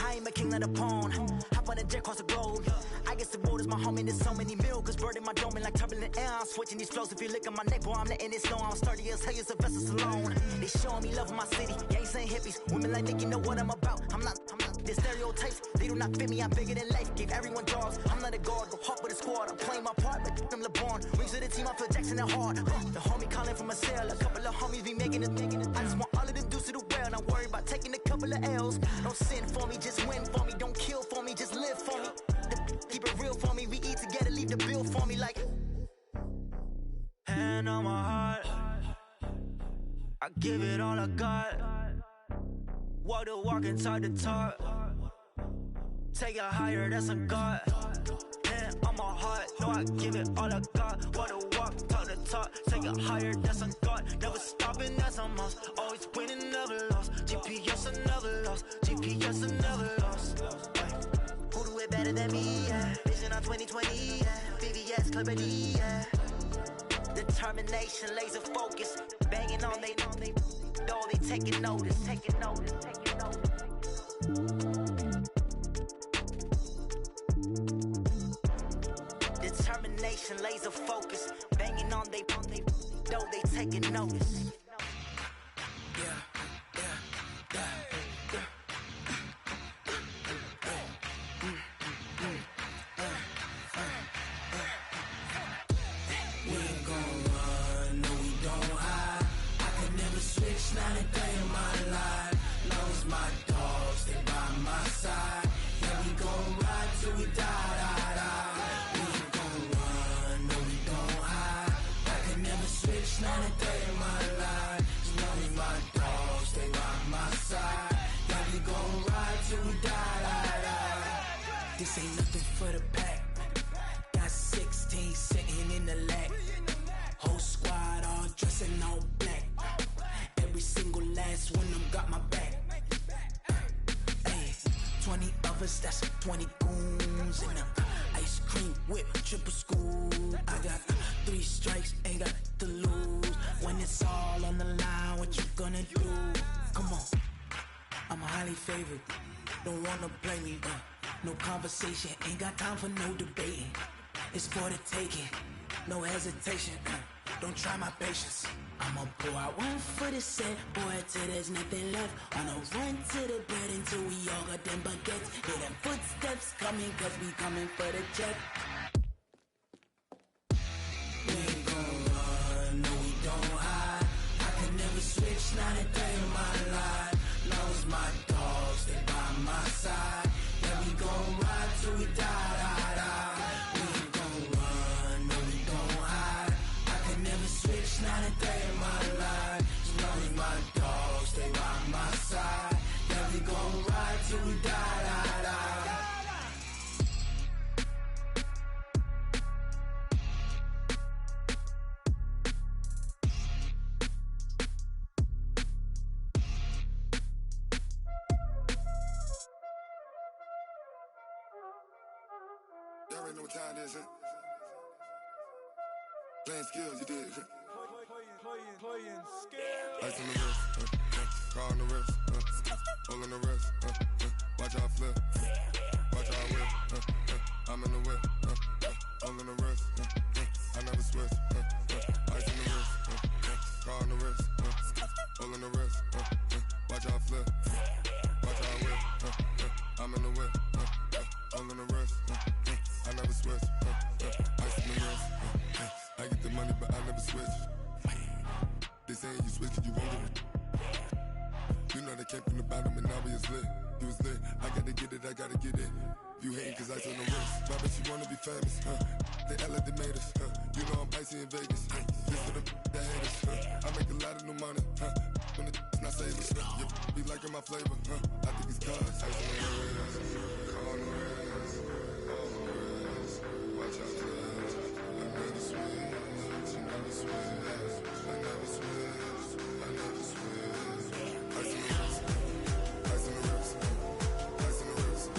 I am a king of the pawn. Hop on a jet across the globe. I guess the road is my home and there's so many milkers burning my dome and like turbulent air. I'm switching these flows. If you look at my neck, boy, I'm letting it slow. I'm sturdy as hell, it's a vessel alone. They showing me love in my city. Gangs and hippies, women like Nick, you know what I'm about. I'm not the stereotypes. They do not fit me. I'm bigger than life. Give everyone jobs. I'm not a guard. Go hard with a squad. I'm playing my part, but I'm LeBron. Wings of the team, I feel Jackson and hard. The homie calling from a cell. A couple of homies be making it. I just want all of them dudes to the well. Not worry about taking a couple of L's. Don't sin for me, just win for me. Don't kill for me, just live for me. Keep it real for me. We eat together, leave the bill for me like. Hand on my heart, I give it all I got. Walk the walk and talk the talk. Take it higher, that's a God. Hand on my heart, no, I give it all I got. Walk the walk, talk the talk. Take it higher, that's a God. Never stopping, that's a must. Always winning, never lost. GPS, I never lost. GPS, I never lost. Who do it better than me? Yeah. Vision on 2020. Yeah. VVS, Clarity. Yeah. Determination, laser focus. Banging on they door, they taking notice. Taking notice. Taking notice. Determination, laser focus. Banging on they door, they taking notice. Not a day in my life. Knows my dogs, they by my side. Yeah, we gon' ride till we die. We ain't gon' run, no, we don't hide. I can never switch, not a day in my life. Knows my dogs, they by my side. Yeah, we gon' ride till we die. This ain't nothing for the pack. Got 16 sitting in the lap. Whole squad all dressing all black. Every single last one of them got my back. Hey, 20 of us, that's 20 goons. And ice cream whip, triple scoop. I got 3 strikes, ain't got to lose. When it's all on the line, what you gonna do? Come on, I'm highly favored. Don't wanna play me, no conversation. Ain't got time for no debating. It's for the taking, no hesitation. Don't try my patience. I'ma pour out one for the set, boy, till there's nothing left. On a run to the bed until we all got them baguettes. Hear them footsteps coming, cause we coming for the check. We ain't gon' run, no, we don't hide. I can never switch, not a day in my life. Knows my dogs, they by my side. Yeah, we gon' ride till we die. We ain't gon' run, no, we don't hide. I can never switch, not a day in my life. Knows my dogs, they by my side. Yeah, we gon' ride till we die. Y'all already know what time it is, huh? Playing skills, you did. Playing skills. Ice on the wrist, car on the wrist, all on the wrist, watch out flip, watch out I'm in the whip, all in the wrist, I never switch, ice in the wrist, car on the wrist, all in the wrist, watch how I flip, watch how I whip, I'm in the whip, all in the wrist, I never switch, ice in the wrist, I get the money but I never switch. They say you switch cause you won't get it. You know they came from the bottom and now we is lit. You was lit, I gotta get it, I gotta get it. You hating cause ice on the wrist. My bitch, you wanna be famous, They act like they made us, You know I'm icy in Vegas, This for the that hate us, I make a lot of new money, When the not savers, You be liking my flavor, I think it's cause ice on the wrist, on the wrist, on the wrist. Watch out for this, I never switch, I never switch, I never switch, I never switch. Ice on the wrist, ice on the wrist, ice on the wrist, ice on the wrist, ice on the wrist,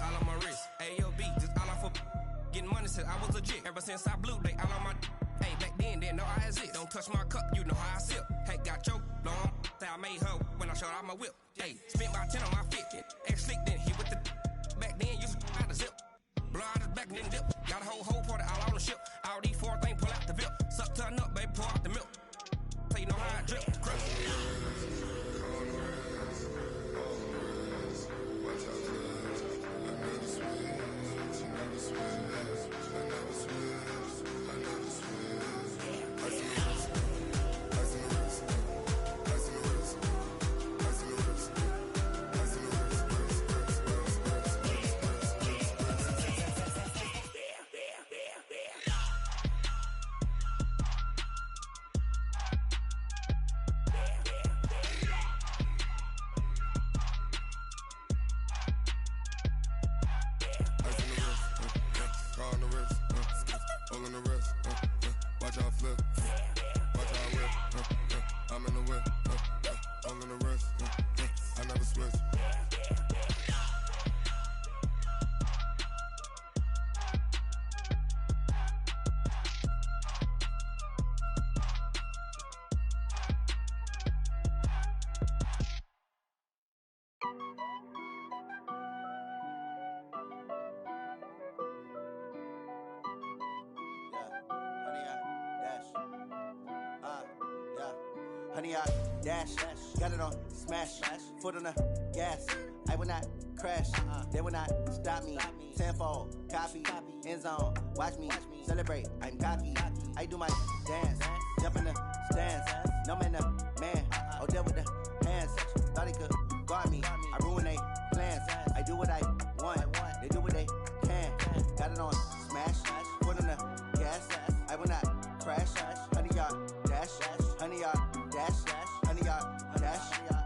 all on my wrist, AOB, just all off of getting money since I was legit. Ever since I blew, they all on my. Hey, back then, didn't know I exist. Don't touch my cup, you know how I sip. Hey, got choked, long. Say I made her when I showed out my whip. Hey, spent about 10 on my fit. Ex slick, then hit with the. Back then, used to out the zip. Blow out his back, then dip. Got a whole party all on the ship. All these four things, pull out the VIP. Suck, turn up, baby, pour out the milk. So you know how I drip. Crush. Honey, I dash, got it on smash, foot on the gas. I will not crash, they will not stop me. Tenfold, copy, end zone, watch me celebrate. I'm cocky, I do my dance, jump in the stands. No man, man, oh deal with the hands. Thought he could guard me, I ruin they plans. I do what I want, they do what they can. Got it on smash, foot on the gas. I will not crash, honey, y'all dash, honey, y'all dash, honey, y'all dash,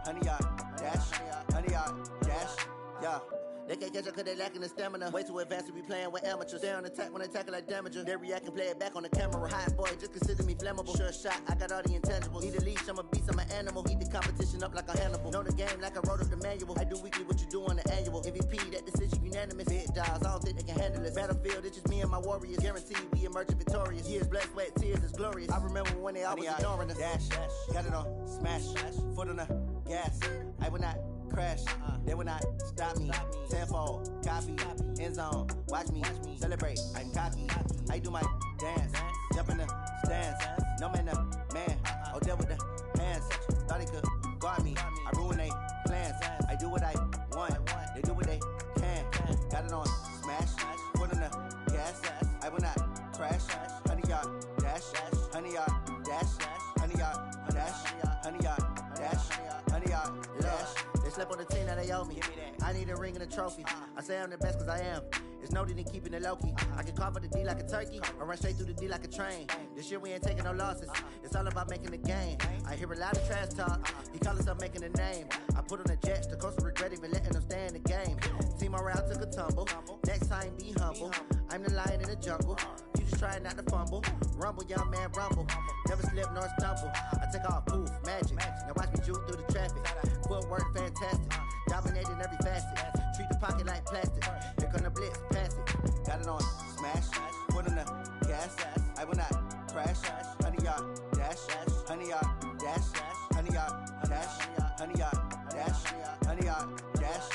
honey, y'all dash, honey, y'all dash, yeah. They can't catch up cause they lacking the stamina. Way too advanced to be playing with amateurs. Stay on attack when they tackle like damager. They react and play it back on the camera. Hot boy, just consider me flammable. Sure shot, I got all the intangibles. Need a leash, I'm a beast, I'm an animal. Eat the competition up like a Hannibal. Know the game like I wrote up the manual. I do weekly what you do on the annual. MVP, that decision unanimous. Big dials, I don't think they can handle it. Battlefield, it's just me and my warriors. Guaranteed we emerging victorious. Years, blood, sweat, tears is glorious. I remember when they always ignoring us. Dash, got it on smash, foot on the gas. I will not crash, they will not stop me. Tenfold, copy, end zone, watch me celebrate. I'm cocky, I do my dance, jump in the stands. No man, man, oh deal with the hands. Thought he could guard me, I ruin they plans. I do what I want, they do what they can. Got it on smash, foot on the gas. I will not crash, honey, y'all dash, honey, y'all dash, honey, y'all dash, honey, y'all dash, honey, y'all dash. They slept on the team that they owe me. I need a ring and a trophy. I say I'm the best cause I am. It's no need in keeping it low-key. I can carve up the D like a turkey or run straight through the D like a train. This year we ain't taking no losses. It's all about making the game. I hear a lot of trash talk. He call himself making a name. I put on the Jets. The coach regret even letting them stay in the game. Team morale took a tumble. Next time be humble. I'm the lion in the jungle. You just trying not to fumble. Rumble, young man, rumble. Never slip nor stumble. I take off, poof, magic. Now watch me juke through the traffic. 100 yard dash, 100 yard dash.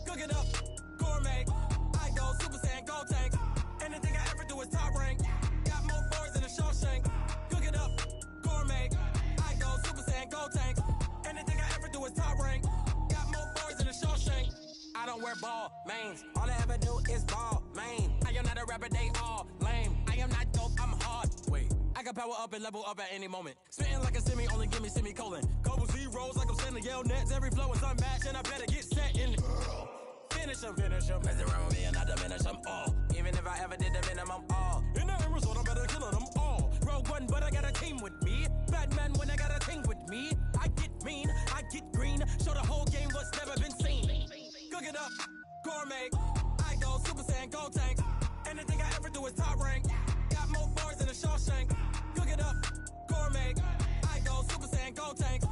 Cook it up, gourmet. I go Super Saiyan, go tank. Anything I ever do is top rank. Got more boards than a Shawshank. Cook it up, gourmet. I go Super Saiyan, go tank. Anything I ever do is top rank. Got more boards than a Shawshank. I don't wear ball mains. All I ever do is ball main. I am not a rapper, they all lame. I am not dope, I'm hard. Wait, I can power up and level up at any moment. Spitting like a semi, only give me semicolon. Couple zeros like I'm sending yell nets. Every flow is unmatched and I better get set in. Finish them. Mess around with me and I diminish them all. Even if I ever did the minimum all. In the end result, I'm better killing them all. Rogue One, but I got a team with me. Batman when I got a team with me. I get mean, I get green. Show the whole game what's never been seen. Cook it up, gourmet. I go Super Saiyan, go tank. Anything I ever do is top rank. Got more bars than a Shawshank. Cook it up, gourmet. I go Super Saiyan, go tank.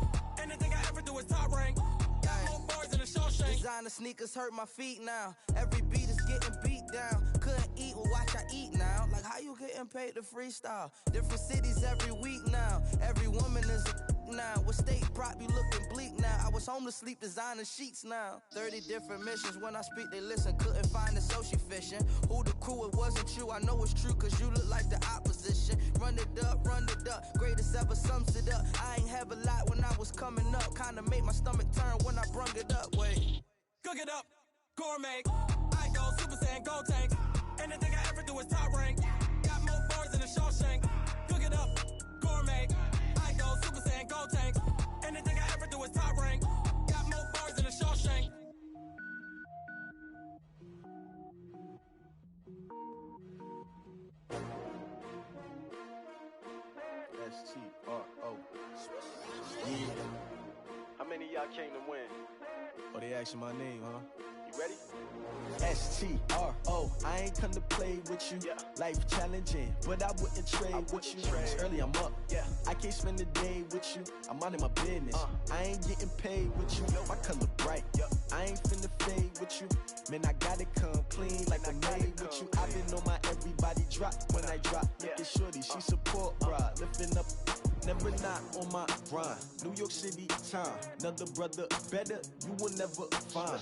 Anything I ever do is top rank. Got more bars than a Shawshank. Designer sneakers hurt my feet now. Every beat is getting beat down. Couldn't eat, well watch I eat now. Like how you getting paid to freestyle? Different cities every week now. Every woman is a now. What state prop you looking bleak now? I was home to sleep designer sheets now. 30 different missions. When I speak they listen. Couldn't find it so she fishing. Who the crew, it wasn't you. I know it's true cause you look like the opposition. Run it up, greatest ever sums it up. I ain't have a lot when I was coming up. cook it up, wait. Cook it up, gourmet. I go Super Saiyan, go tank. Anything I ever do is top rank. Got more bars than a Shawshank. Cook it up, gourmet. I go Super Saiyan, go tank. Anything I ever do is top rank. Got more bars than a Shawshank. S-T-R-O. Yeah. How many of y'all came to win? Oh, they asking my name, huh? You ready? S-T-R-O. I ain't come to play with you. Yeah. Life challenging, but I wouldn't trade with you. It's early, I'm up. Yeah. I can't spend the day with you. I'm minding my business. I ain't getting paid with you. My color bright. I ain't finna fade with you. Man, I gotta come clean like I'm made with you. I've been on my everybody drop when I drop. Look at shorty, she support, bruh. Lifting up. Never not on my grind. New York City time. Another brother better, you will never find.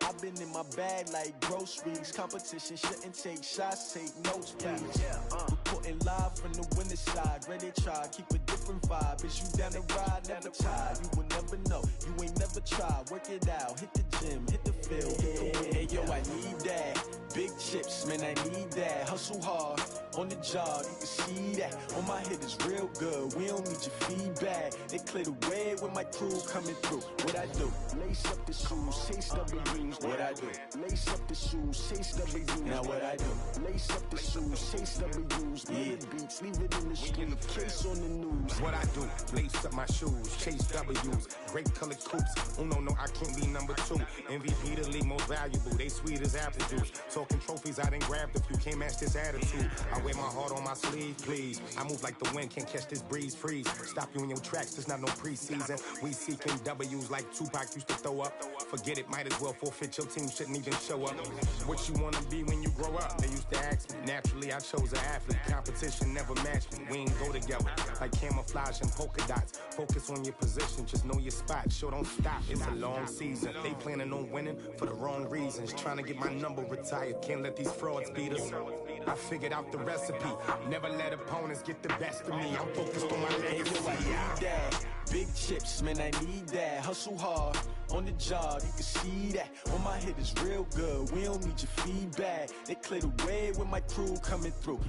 I've been in my bag like groceries. Competition shouldn't take shots, take notes, please. Reporting live from the winning side. Ready to try, keep a different vibe. Is you down the ride, never tired. You will never know, you ain't never tried. Work it out, hit the gym, hit the field, hit the wind. Hey yo, I need that. Big chips, man, I need that. Hustle hard, on the job, you can see that. On my head is real good, we don't need your feedback. They clear the way with my crew coming through. What I do? Lace up the shoes, chase W's. What I do? Lace up the shoes, chase W's. Now what I do? Lace up the shoes, chase W's. Yeah. Beats, leave it in the street, case on the news. What I do? Lace up my shoes, chase W's. Great colored coops. Oh no, I can't be number 2. MVP the league most valuable. They sweet as apple juice. Talking trophies, I didn't grab the few. Can't match this attitude. I wear my heart on my sleeve, please. I move like the wind, can't catch this breeze. Freeze. Stop you in your tracks. There's not no preseason. We seeking W's like Tupac used to throw up. Forget it, might as well forfeit. Your team shouldn't even show up. What you wanna be when you grow up? They used to ask me. Naturally, I chose an athlete. Competition never matched me. We ain't go together like camouflage and polka dots. Focus on your position, just know your spot. Sure, don't stop. It's a long season. They planning on winning for the wrong reasons. Trying to get my number retired. Can't let these frauds beat us. I figured out the recipe. Never let opponents get the best of me. I'm focused on my legacy. I need that. Big chips, man, I need that. Hustle hard, on the job, you can see that. On my head is real good, we don't need your feedback. They clear the way with my crew coming through.